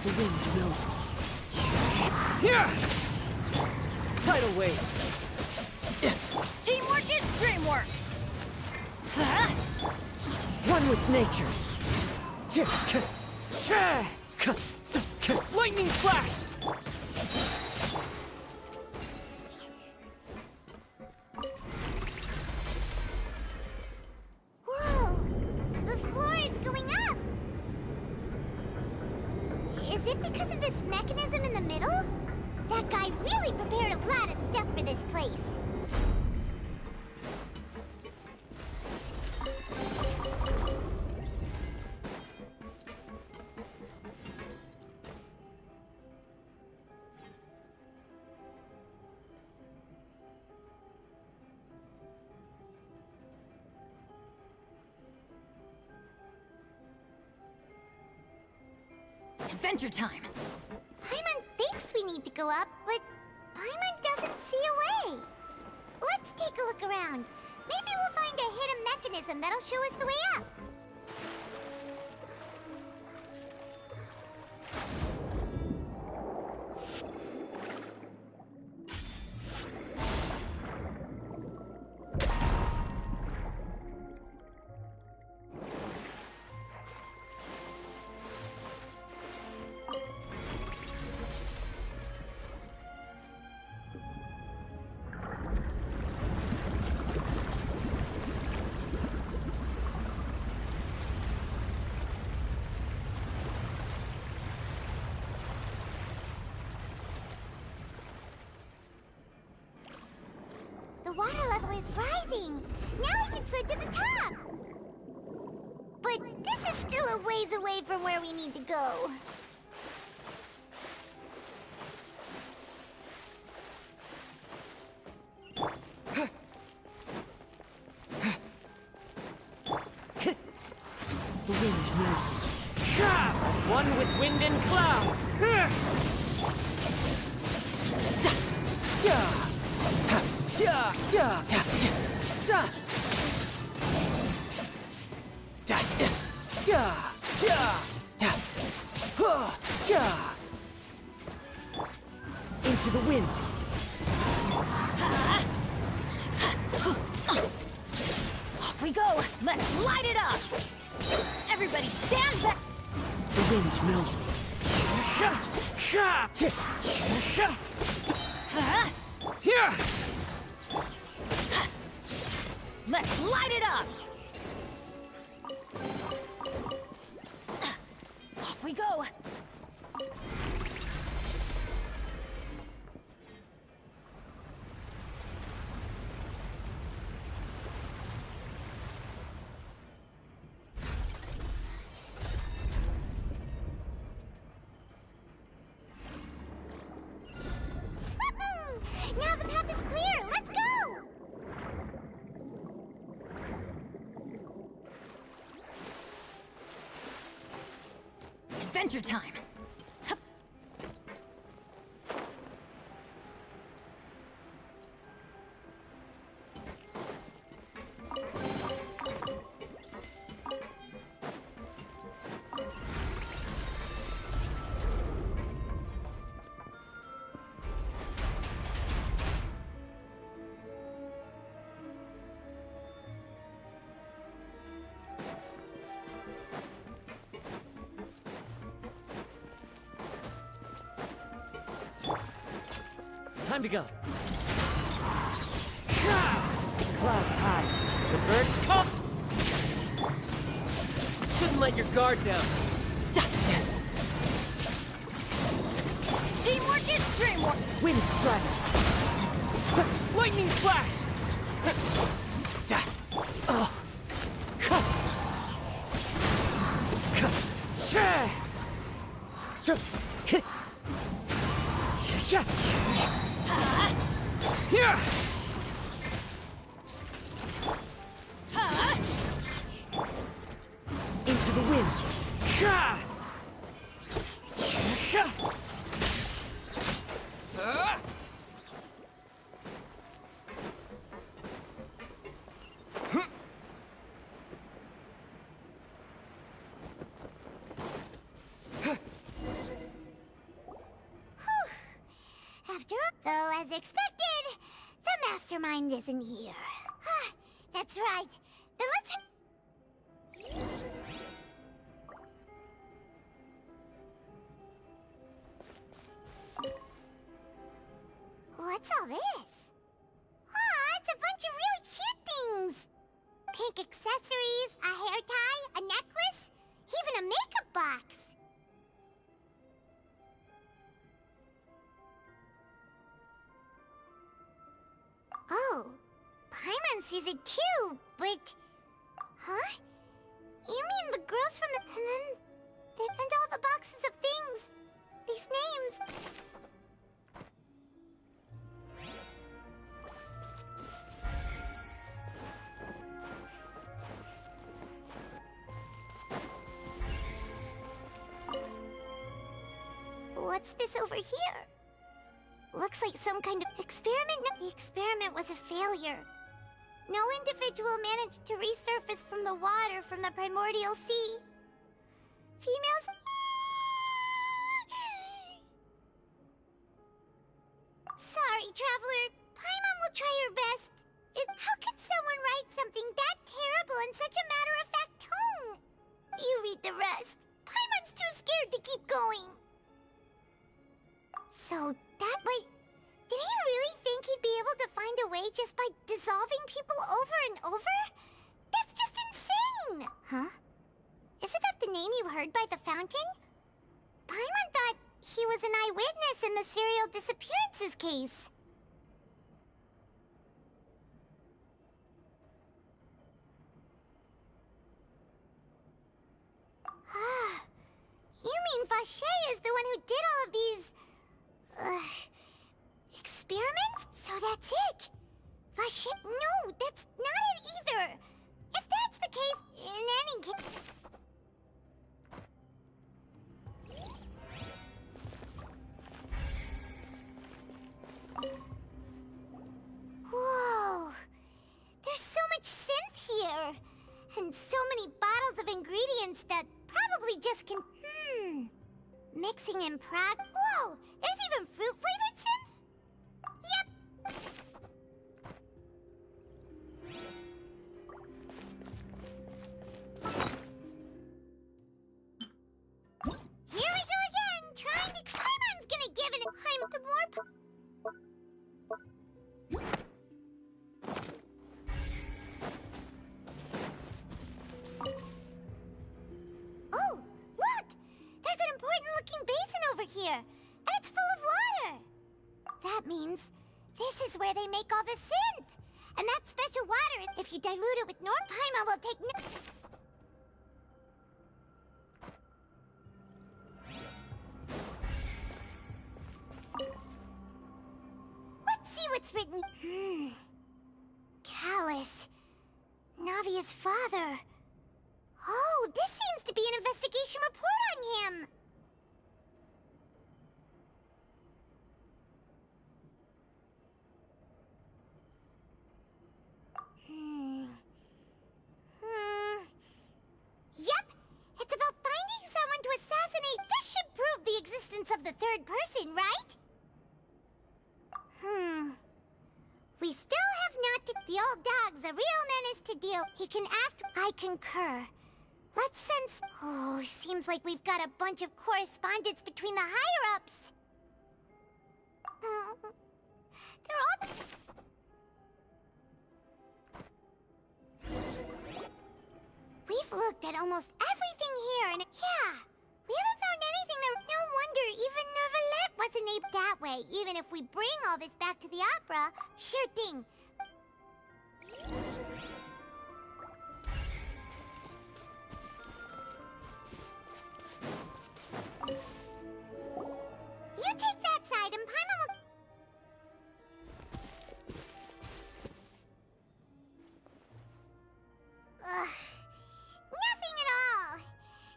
The wind knows me. Here! Tidal wave. Teamwork is dreamwork! One with nature. Lightning flash! Whoa! The floor is going up! Is it because of this mechanism in the middle? That guy really prepared a lot of stuff for this place. Adventure time! Paimon thinks we need to go up, but Paimon doesn't see a way. Let's take a look around. Maybe we'll find a hidden mechanism that'll show us the way up. water level is rising. Now we can swim to the top. But this is still a ways away from where we need to go. The wind knows me. As one with wind and cloud. Into the wind. Off we go! Let's light it up! Everybody stand back! The wind knows me. Let's light it up! Off we go! Now the path is clear. Let's go! Adventure time! Time to go. Clouds high. The birds come. Shouldn't let your guard down. Teamwork is dreamwork! Wind strike. Lightning flash. Into the wind. After all, though, as expected, the mastermind isn't here. That's right. Then let's... What's all this? It's a bunch of really cute things. Pink accessories, a hair tie, a necklace, even a makeup box. Oh, Paimon sees it too, but... Huh? You mean the girls from the... And all the boxes of things. These names. What's this over here? Looks like some kind of experiment. The experiment was a failure. No individual managed to resurface from the water from the primordial sea. Females... Sorry, Traveler. Paimon will try her best. How can someone write something that terrible in such a matter-of-fact tone? You read the rest. Paimon's too scared to keep going. So that way... Did he really think he'd be able to find a way just by dissolving people over and over? That's just insane! Huh? Isn't that the name you heard by the fountain? Paimon thought he was an eyewitness in the serial disappearances case. Vache is the one who did all of these... experiments? So that's it! Vache... No, that's not it either! If that's the case, in any case... Whoa! There's so much synth here! And so many bottles of ingredients that probably just can... Mixing in prog... Whoa! There's even fruit-flavored synth? Yep! Here we go again! Trying to... Paimon's gonna give it... I'm the more... Oh, look! There's an important-looking basin over here, and it's full of water! That means this is where they make all the synth! And that special water, if you dilute it with Paimon will take... Let's see what's written... Callus. Navia's father. Oh, this seems to be an investigation report on him. Yep, it's about finding someone to assassinate. This should prove the existence of the third person, right? We still have not... The old dog's a real menace to deal. He can act... I concur. Let's sense... Oh, seems like we've got a bunch of correspondence between the higher-ups. They're all... We've looked at almost everything here, and... Yeah, we haven't found anything that... No wonder even Nervalette wasn't able that way, even if we bring all this back to the opera. Sure thing. You take that side, and Paimon will... Nothing at all!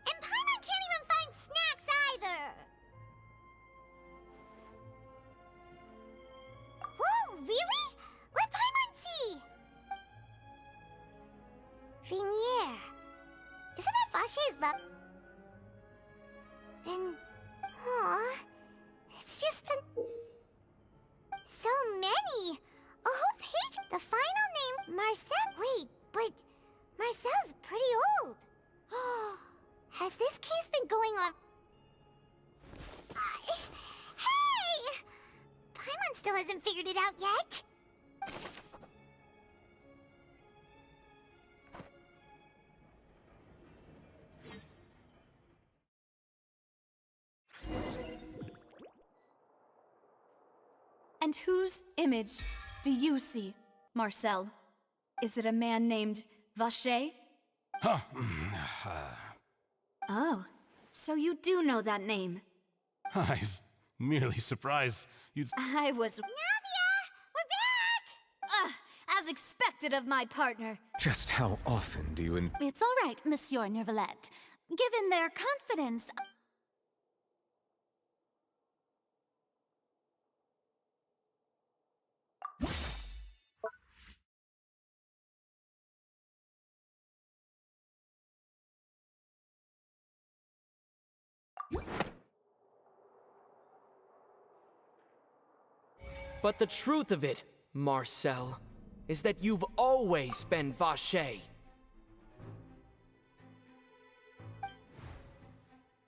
And Paimon can't even find snacks either! Whoa, really? Let Paimon see! Vinier. Isn't that Vache's love? Then... Aw... It's just a... So many! A whole page! The final name, Marcel... Wait, but... Marcel's pretty old. Has this case been going on... Hey! Paimon still hasn't figured it out yet. And whose image do you see, Marcel? Is it a man named Vache? Oh, so you do know that name. I'm merely surprised you'd... I was... Navia! We're back! As expected of my partner. Just how often do you It's all right, Monsieur Nervalette. Given their confidence... But the truth of it, Marcel, is that you've always been Vache.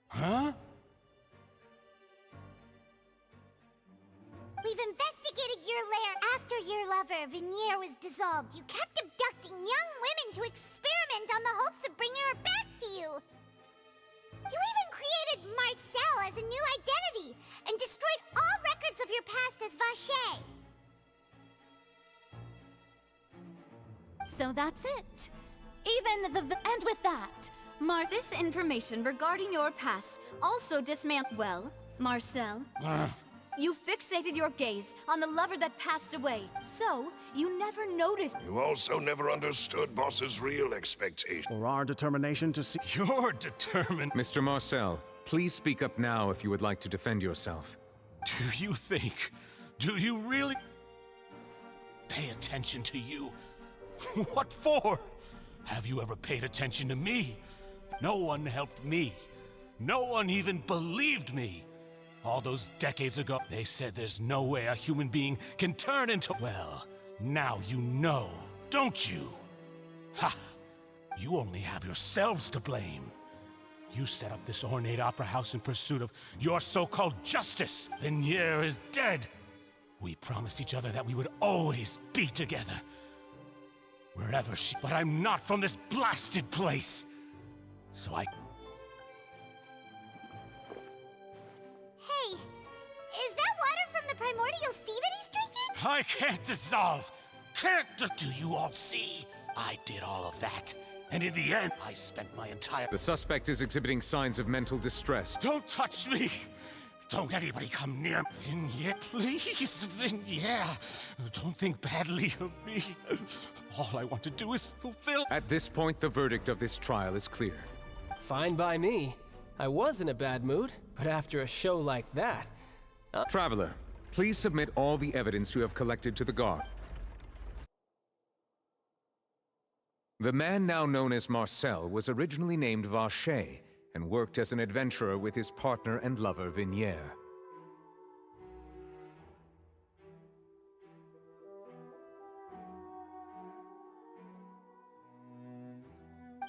Huh? We've investigated your lair after your lover, Vinier, was dissolved. You kept abducting young women to experiment on the hopes of bringing her back to you. You even created Marcel as a new identity and destroyed all records of your past as Vache. So that's it. And with that, This information regarding your past also dismantled. Well, Marcel, you fixated your gaze on the lover that passed away, so you never noticed. You also never understood Boss's real expectations. Or our determination to see. You're determined. Mr. Marcel, please speak up now if you would like to defend yourself. Do you really pay attention to you? What for? Have you ever paid attention to me? No one helped me. No one even believed me. All those decades ago, they said there's no way a human being can turn into... Well, now you know, don't you? Ha! You only have yourselves to blame. You set up this ornate opera house in pursuit of your so-called justice. Vignier is dead. We promised each other that we would always be together. Wherever she... But I'm not from this blasted place. So I... Hey, is that water from the primordial sea that he's drinking? I can't dissolve. Do you all see? I did all of that. And in the end, I spent my entire... The suspect is exhibiting signs of mental distress. Don't touch me! Don't anybody come near Vignier, please, Vignier. Don't think badly of me. All I want to do is fulfill... At this point, the verdict of this trial is clear. Fine by me. I was in a bad mood, but after a show like that... Traveler, please submit all the evidence you have collected to the guard. The man now known as Marcel was originally named Vacher and worked as an adventurer with his partner and lover Vignier.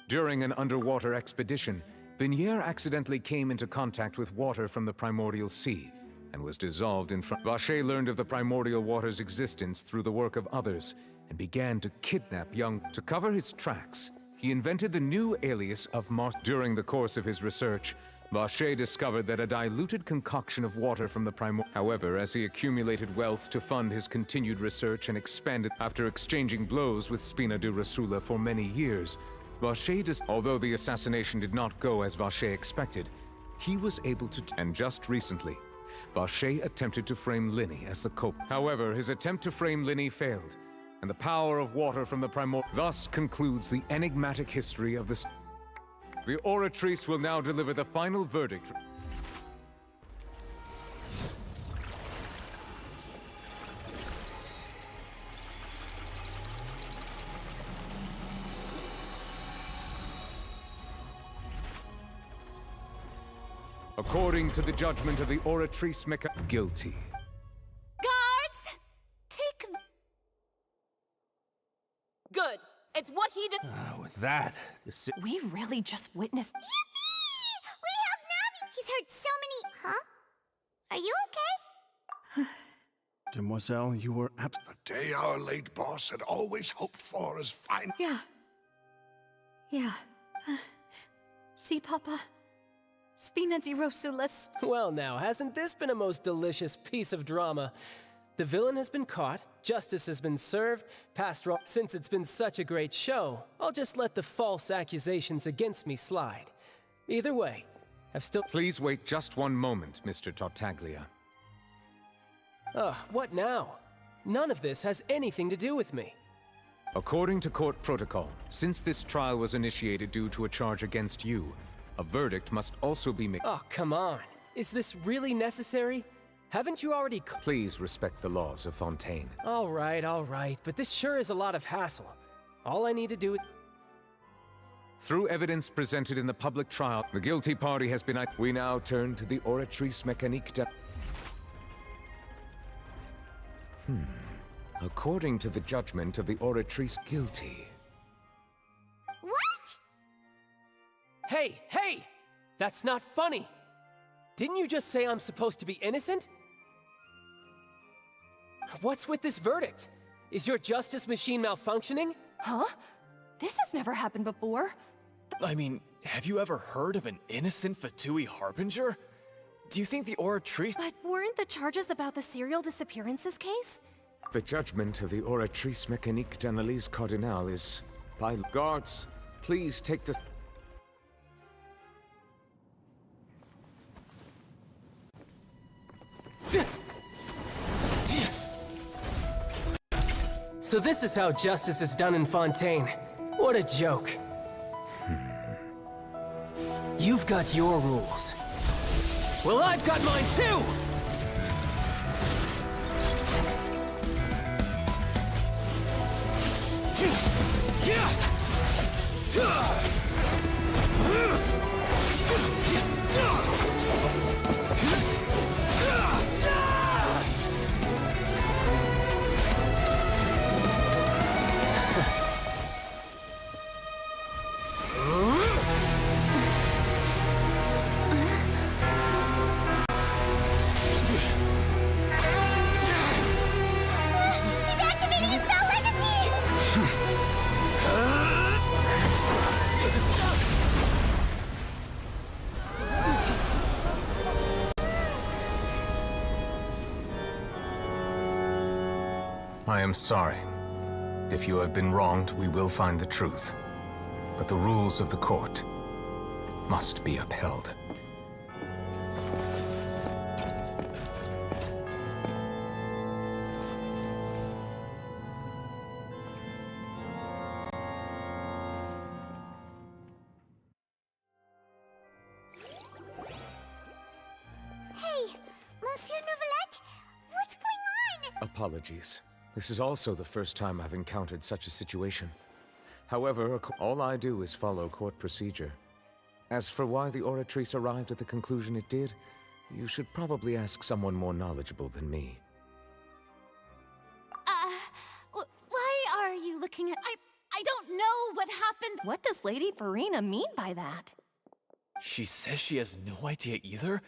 During an underwater expedition, Vignier accidentally came into contact with water from the primordial sea and was dissolved in front. Vacher learned of the primordial water's existence through the work of others and began to kidnap young... To cover his tracks, he invented the new alias of During the course of his research, Vacher discovered that a diluted concoction of water from the primordial... However, as he accumulated wealth to fund his continued research and expanded after exchanging blows with Spina de Rasula for many years, although the assassination did not go as Vacher expected, he was able to... And just recently, Vacher attempted to frame Linny as the culprit. However, his attempt to frame Linny failed, and the power of water from the primordial... Thus concludes the enigmatic history of this... The Oratrice will now deliver the final verdict. According to the judgment of the Oratrice guilty. Guards! Take... Good. It's what he did... With that, We really just witnessed... Yippee! We have Navi! He's heard so many... Huh? Are you okay? Demoiselle, you were The day our late boss had always hoped for is fine. Yeah. See, Papa? Spina di Rosula's... Well now, hasn't this been a most delicious piece of drama? The villain has been caught, justice has been served, past wrong... Since it's been such a great show, I'll just let the false accusations against me slide. Either way, I've still... Please wait just one moment, Mr. Tartaglia. Ugh, what now? None of this has anything to do with me. According to court protocol, since this trial was initiated due to a charge against you, a verdict must also be made. Oh, come on. Is this really necessary? Haven't you already... Please respect the laws of Fontaine. All right, but this sure is a lot of hassle. All I need to do is... Through evidence presented in the public trial, the guilty party has been... We now turn to the Oratrice Mécanique de... According to the judgment of the Oratrice guilty... What? Hey! That's not funny! Didn't you just say I'm supposed to be innocent? What's with this verdict? Is your justice machine malfunctioning? Huh? This has never happened before. I mean, have you ever heard of an innocent Fatui Harbinger? Do you think the Oratrice... But weren't the charges about the serial disappearances case? The judgment of the Oratrice Mécanique d'Analyse Cardinal is... By guards, please take the... So this is how justice is done in Fontaine. What a joke. You've got your rules. Well, I've got mine too! He's activating his spell legacy! I am sorry. If you have been wronged, we will find the truth. But the rules of the court must be upheld. Hey, Monsieur Novelette, what's going on? Apologies. This is also the first time I've encountered such a situation. However, all I do is follow court procedure. As for why the Oratrice arrived at the conclusion it did, you should probably ask someone more knowledgeable than me. Why are you looking at... I don't know what happened. What does Lady Farina mean by that? She says she has no idea either?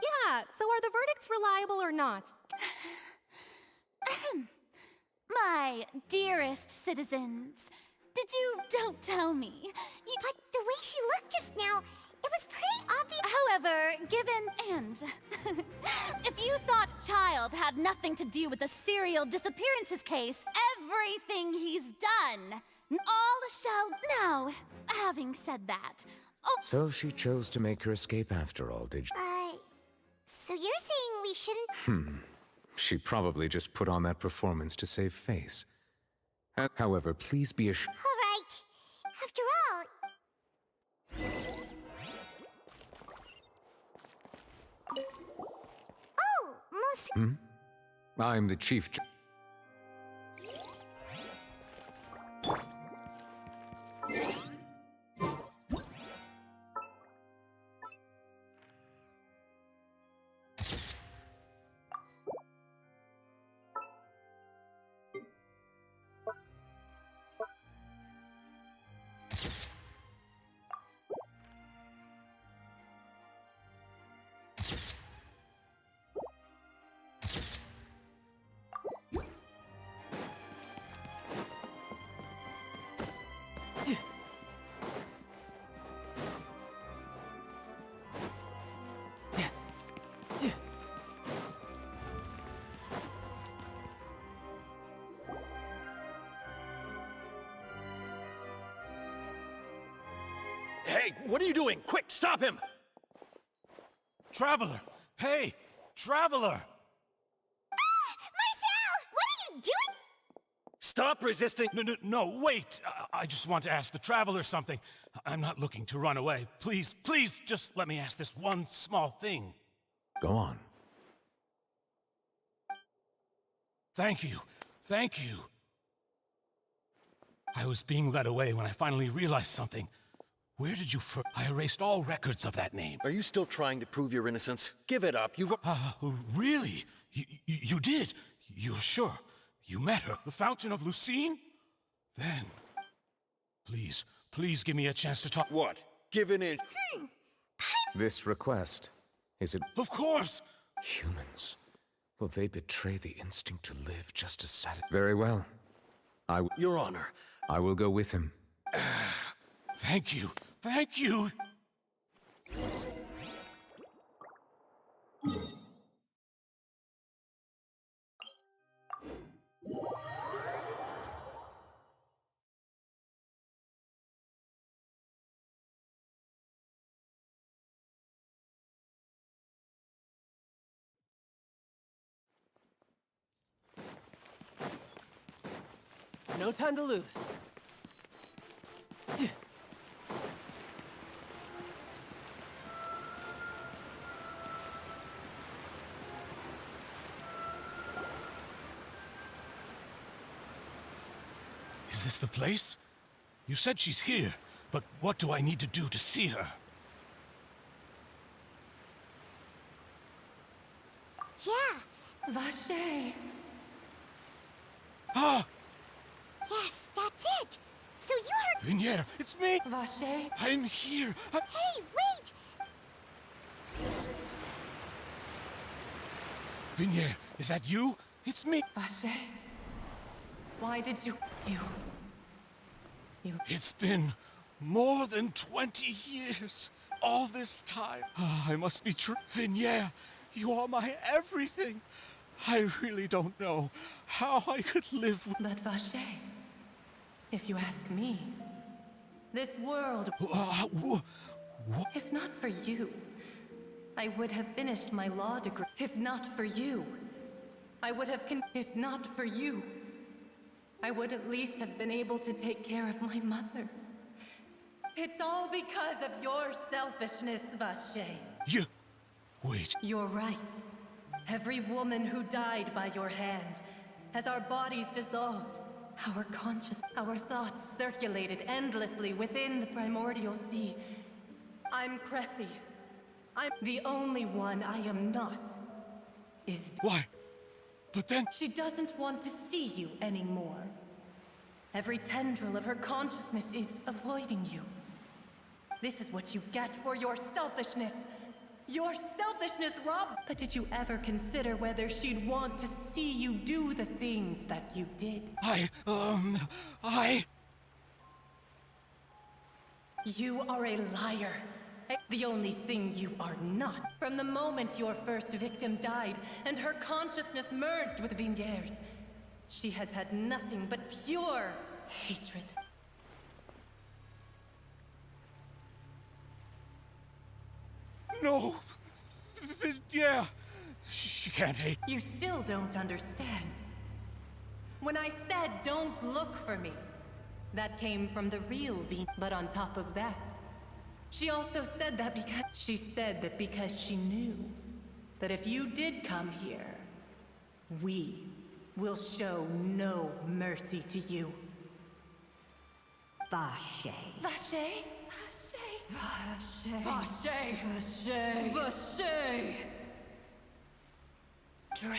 Yeah, so are the verdicts reliable or not? My dearest citizens, don't tell me. But the way she looked just now, it was pretty obvious. However, given if you thought Child had nothing to do with the serial disappearances case, everything he's done, all shall now. Having said that, So she chose to make her escape after all, did she? So you're saying we shouldn't... She probably just put on that performance to save face. However, please be assured... All right. After all... Oh, Monsieur... I'm the chief... Hey, what are you doing? Quick, stop him! Traveler! Hey! Traveler! Marcel! What are you doing? Stop resisting! No, wait! I just want to ask the Traveler something. I'm not looking to run away. Please, please, just let me ask this one small thing. Go on. Thank you. Thank you. I was being led away when I finally realized something. Where did you I erased all records of that name. Are you still trying to prove your innocence? Give it up. Really? You did? You're sure? You met her? The Fountain of Lucine? Then... Please give me a chance to talk. What? Give an inch? This request, is it... Of course! Humans. Will they betray the instinct to live just to satisfy... Very well. Your Honor. I will go with him. Thank you. Thank you! no time to lose. Is this the place? You said she's here, but what do I need to do to see her? Yeah. Vache. Ah! Yes, that's it. So you heard. Vignier, it's me! Vache. I'm here. Hey, wait! Vignier, is that you? It's me. Vache. Why did you... It's been more than 20 years. All this time. I must be true. Vignier, you are my everything. I really don't know how I could live with... But Vache, if you ask me, this world... If not for you, I would have finished my law degree. If not for you, I would have If not for you, I would at least have been able to take care of my mother. It's all because of your selfishness, Vache. You... Wait. You're right. Every woman who died by your hand, as our bodies dissolved, our thoughts circulated endlessly within the primordial sea. I'm Cressy. I'm the only one I am not. Why? But then... She doesn't want to see you anymore. Every tendril of her consciousness is avoiding you. This is what you get for your selfishness. Your selfishness, Rob! But did you ever consider whether she'd want to see you do the things that you did? You are a liar. The only thing you are not. From the moment your first victim died and her consciousness merged with Vignier's, she has had nothing but pure hatred. No! Yeah! She can't hate... You still don't understand. When I said don't look for me, that came from the real V. But on top of that, she also said that because she knew that if you did come here, we will show no mercy to you. Vache. Vache? Vache. Vache. Vache. Vache. Drown.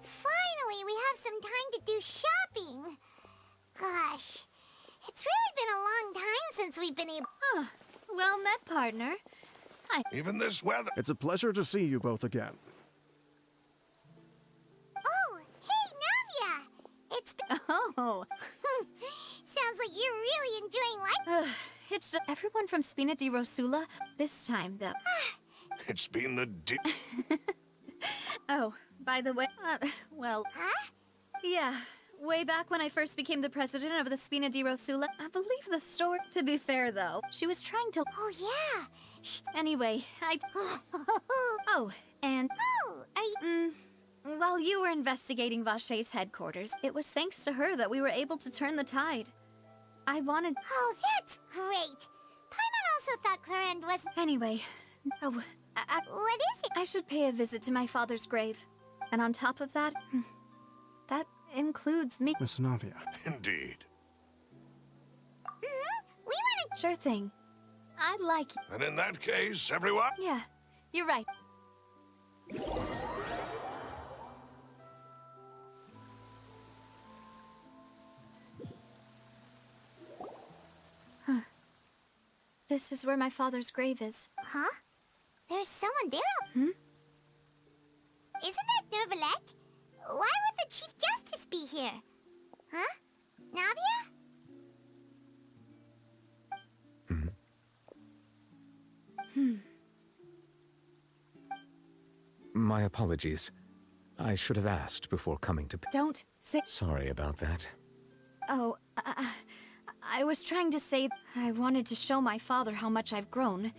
Finally, we have some time to do shopping. Gosh, it's really been a long time since we've been able... Oh, well met, partner. Hi. Even this weather... It's a pleasure to see you both again. Oh, hey, Navia! It's... Oh. Sounds like you're really enjoying life. It's just everyone from Spina di Rosula. This time, though. It's been the Oh, by the way, well... Huh? Yeah, way back when I first became the president of the Spina di Rosula, I believe the story... To be fair, though, she was trying to... Oh, yeah! Anyway, Oh, and... Oh, are you... While you were investigating Vache's headquarters, it was thanks to her that we were able to turn the tide. I wanted... Oh, that's great! Paimon also thought Clarend was... Anyway, what is it? I should pay a visit to my father's grave. And on top of that, that includes me. Miss Navia. Indeed. We want to... Sure thing. I'd like... And in that case, everyone... Yeah, you're right. Huh. This is where my father's grave is. Huh? There's someone there. Hmm? Isn't that Nervalette? Why would the Chief Justice here? Huh? Navia? My apologies. I should have asked before coming to... Don't say... Sorry about that. Oh, I was trying to say I wanted to show my father how much I've grown.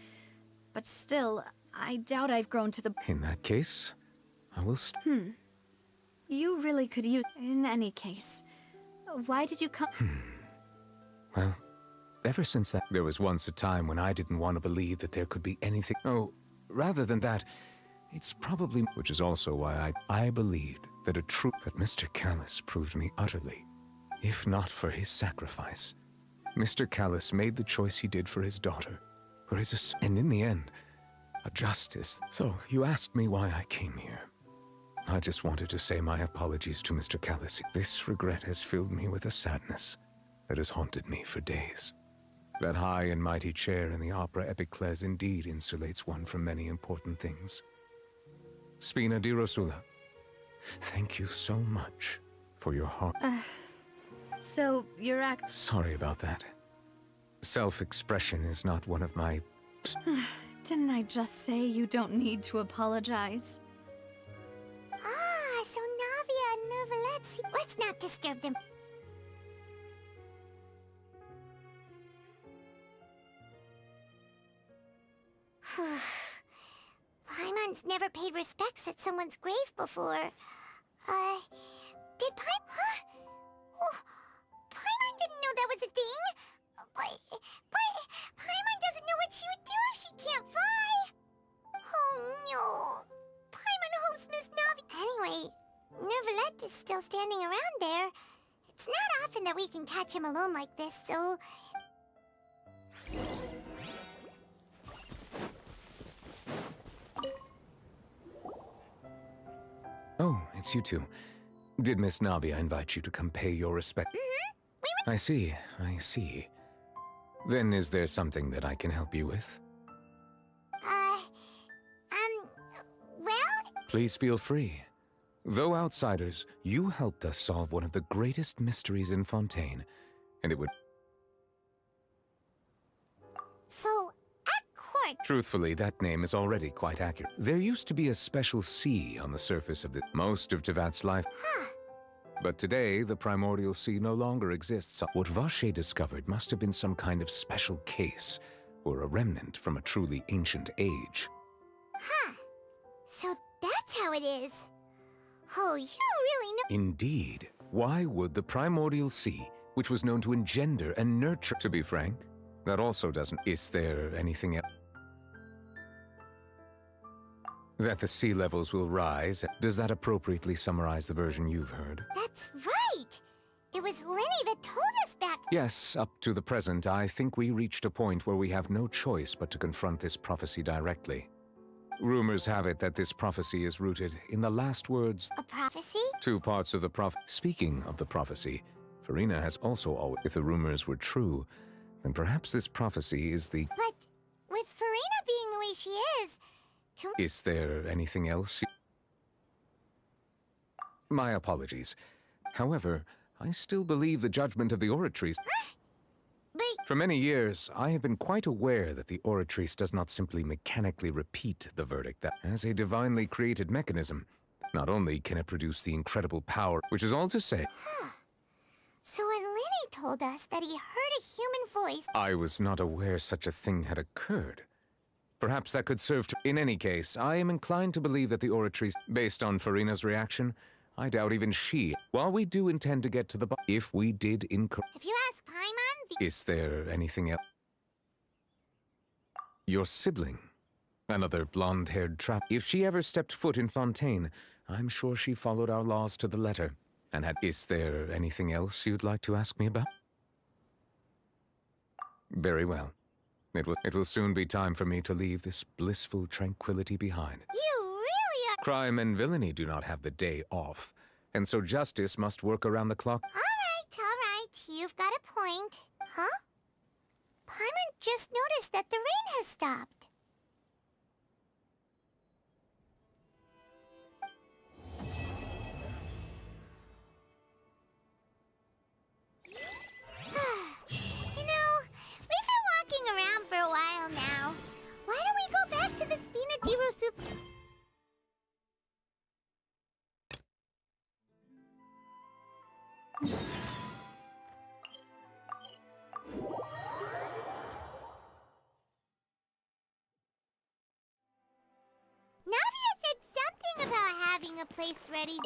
But still, I doubt I've grown to the... In that case, I will You really could use... In any case, why did you come... Well, ever since that... There was once a time when I didn't want to believe that there could be anything... Oh, rather than that, it's probably... Which is also why I believed that a true... But Mr. Callus proved me utterly, if not for his sacrifice. Mr. Callus made the choice he did for his daughter, for his... And in the end, a justice. So, you asked me why I came here. I just wanted to say my apologies to Mr. Callus. This regret has filled me with a sadness that has haunted me for days. That high and mighty chair in the opera Epicles indeed insulates one from many important things. Spina di Rosula, thank you so much for your heart. So, you're Sorry about that. Self-expression is not one of my... Didn't I just say you don't need to apologize? Ah, so Navia and Nervalet's... Let's not disturb them. Paimon's never paid respects at someone's grave before. Did Paimon... Huh? Oh, Paimon didn't know that was a thing. But Paimon doesn't know what she would do if she can't fly. Oh no. Paimon hopes Miss Navi... Anyway, Nervalette is still standing around there. It's not often that we can catch him alone like this, so... Oh, it's you two. Did Miss Navia invite you to come pay your respect? I see, I see. Then is there something that I can help you with? Well... Please feel free. Though outsiders, you helped us solve one of the greatest mysteries in Fontaine, and it would... So, at court... Truthfully, that name is already quite accurate. There used to be a special sea on the surface of most of Tevat's life. But today, the primordial sea no longer exists. What Vache discovered must have been some kind of special case, or a remnant from a truly ancient age. So that's how it is. Oh, you really know... Indeed. Why would the primordial sea, which was known to engender and nurture... To be frank, that also doesn't... Is there anything else? That the sea levels will rise. Does that appropriately summarize the version you've heard? That's right! It was Lenny that told us back... Yes, up to the present, I think we reached a point where we have no choice but to confront this prophecy directly. Rumors have it that this prophecy is rooted in the last words... A prophecy? Two parts of the Speaking of the prophecy, Farina has also always... If the rumors were true, then perhaps this prophecy is the... But with Farina being the way she is... Is there anything else? My apologies. However, I still believe the judgment of the Oratrice... For many years, I have been quite aware that the Oratrice does not simply mechanically repeat the verdict that, as a divinely created mechanism, not only can it produce the incredible power, which is all to say... So when Lenny told us that he heard a human voice... I was not aware such a thing had occurred. Perhaps that could serve to... In any case, I am inclined to believe that the Oratrice... Based on Farina's reaction, I doubt even she... While we do intend to get to the... If we did incur... If you ask Paimon... Is there anything else? Your sibling. Another blonde-haired trap. If she ever stepped foot in Fontaine, I'm sure she followed our laws to the letter. And had... Is there anything else you'd like to ask me about? Very well. It will soon be time for me to leave this blissful tranquility behind. You really are... Crime and villainy do not have the day off, and so justice must work around the clock. All right. You've got a point. Huh? Paimon just noticed that the rain has stopped. Navia said something about having a place ready.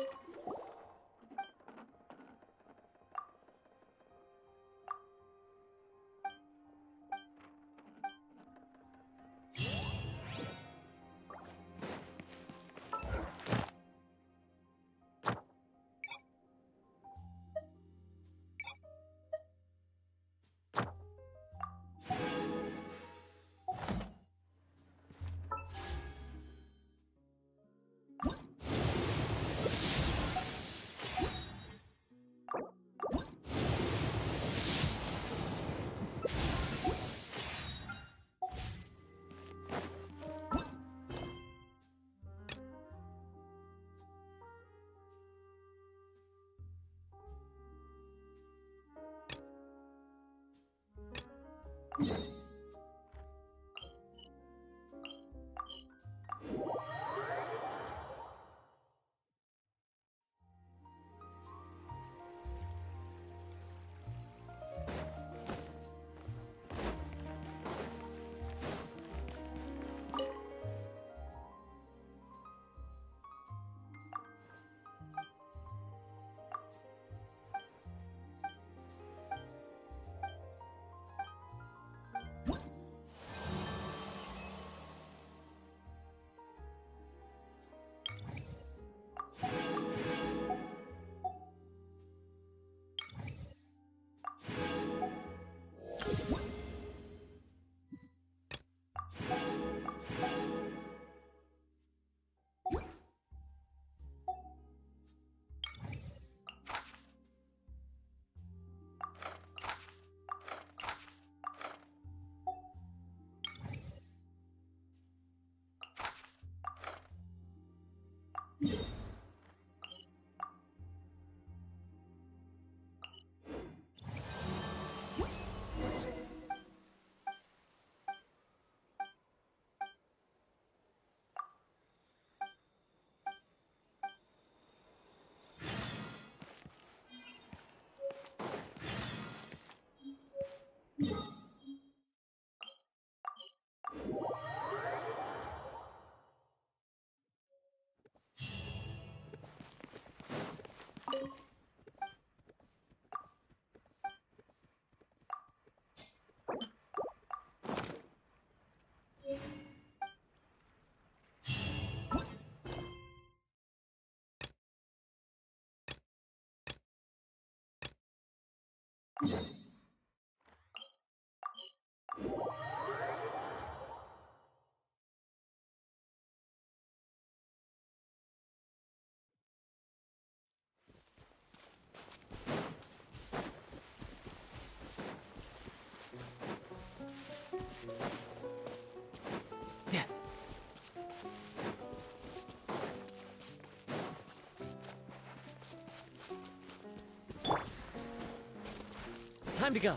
Time to go.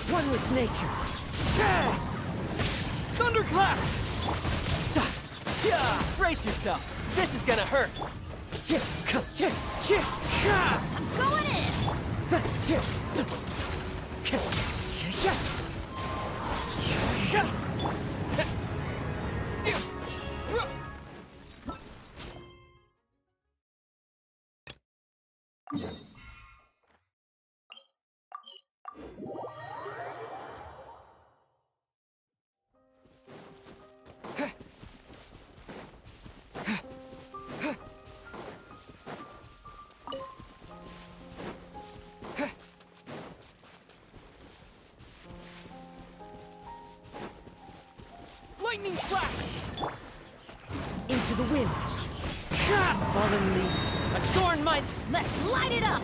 One with nature. Thunderclap! Brace yourself. This is gonna hurt. I'm going in! Lightning flash! Into the wind. Fallen leaves. A thorn might... Let's light it up!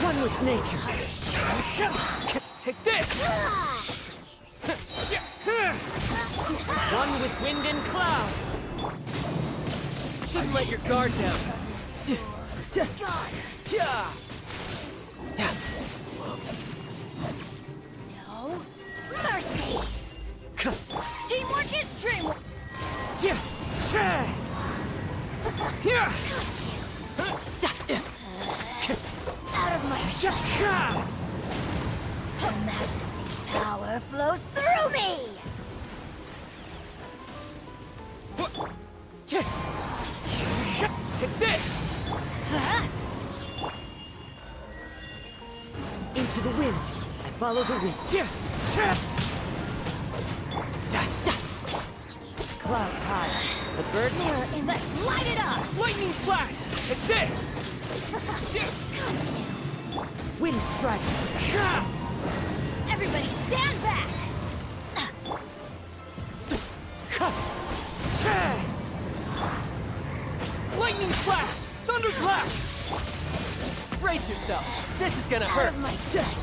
One with nature. Take this! One with wind and cloud. Shouldn't let your guard down. No mercy! Teamwork is dreamwork! Out of my sight! Her Majesty's power flows through me! Take this! Into the wind. I follow the wind. Clouds high. The birds... Mirror image, light it up! Lightning flash! Take this! Wind strike! Everybody stand back! Lightning flash! Thunderclap! Brace yourself! This is gonna hurt! Out of my sight!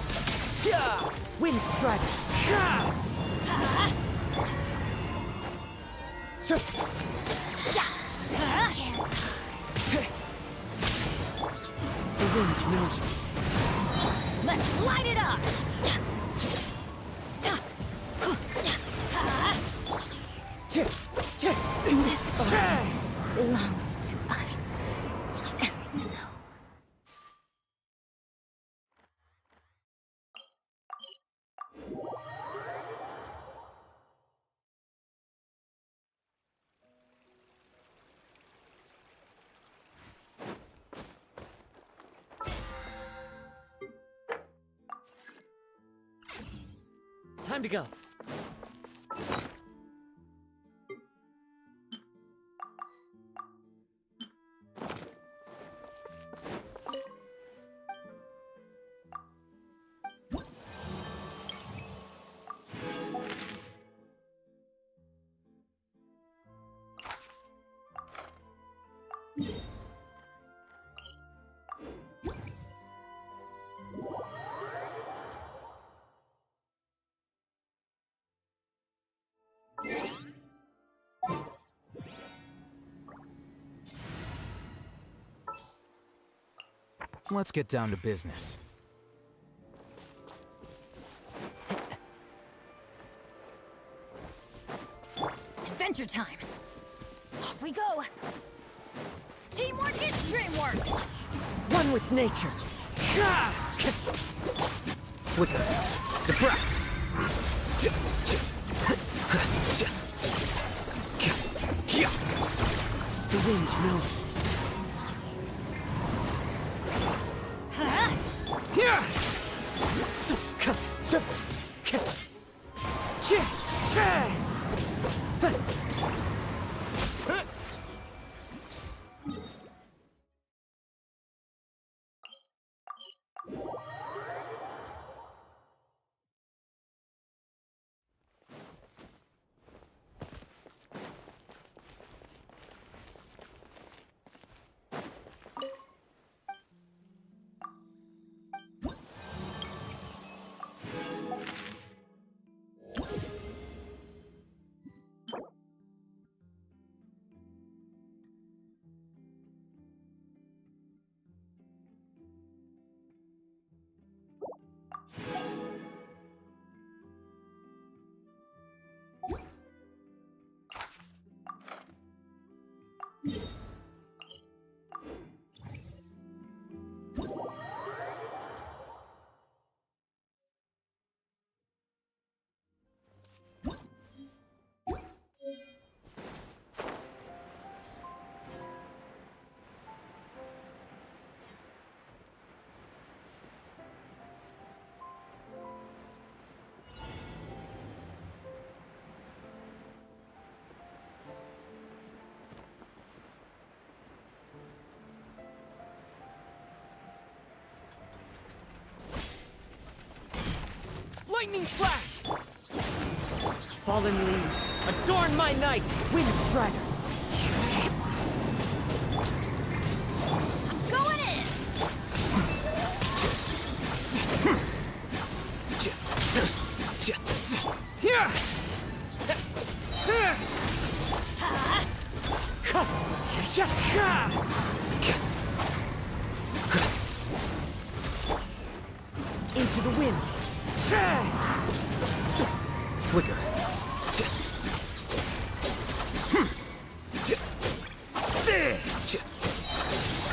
Wind strike! The wind knows me. Let's light it up! This belongs to ice and snow. Time to go. Let's get down to business. Adventure time! Off we go! Teamwork is dreamwork! One with nature. Flicker. Diffract. The wind knows me. Lightning flash! Fallen leaves, adorn my night, Wind Strider! I'm going in! Into the wind. Flicker.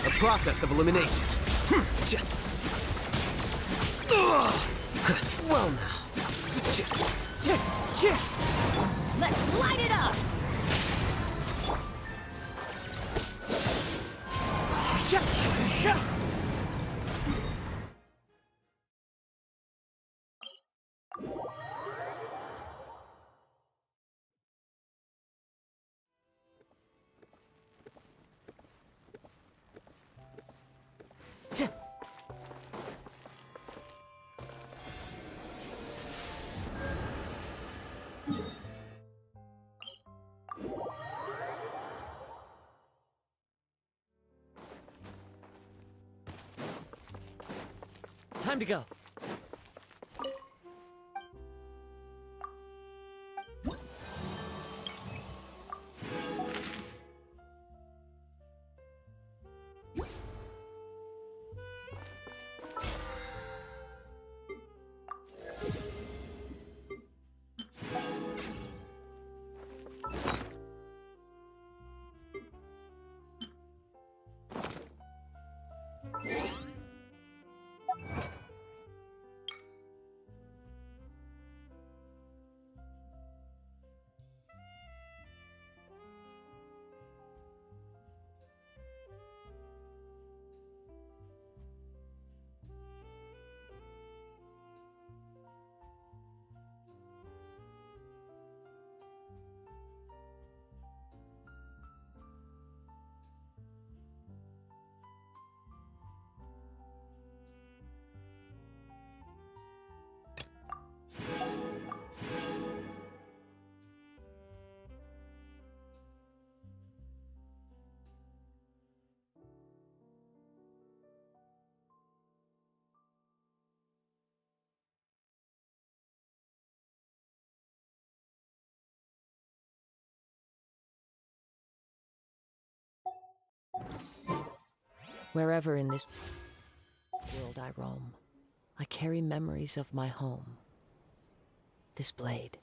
A process of elimination. Well now. Let's light it up! Time to go. Wherever in this world I roam, I carry memories of my home. This blade,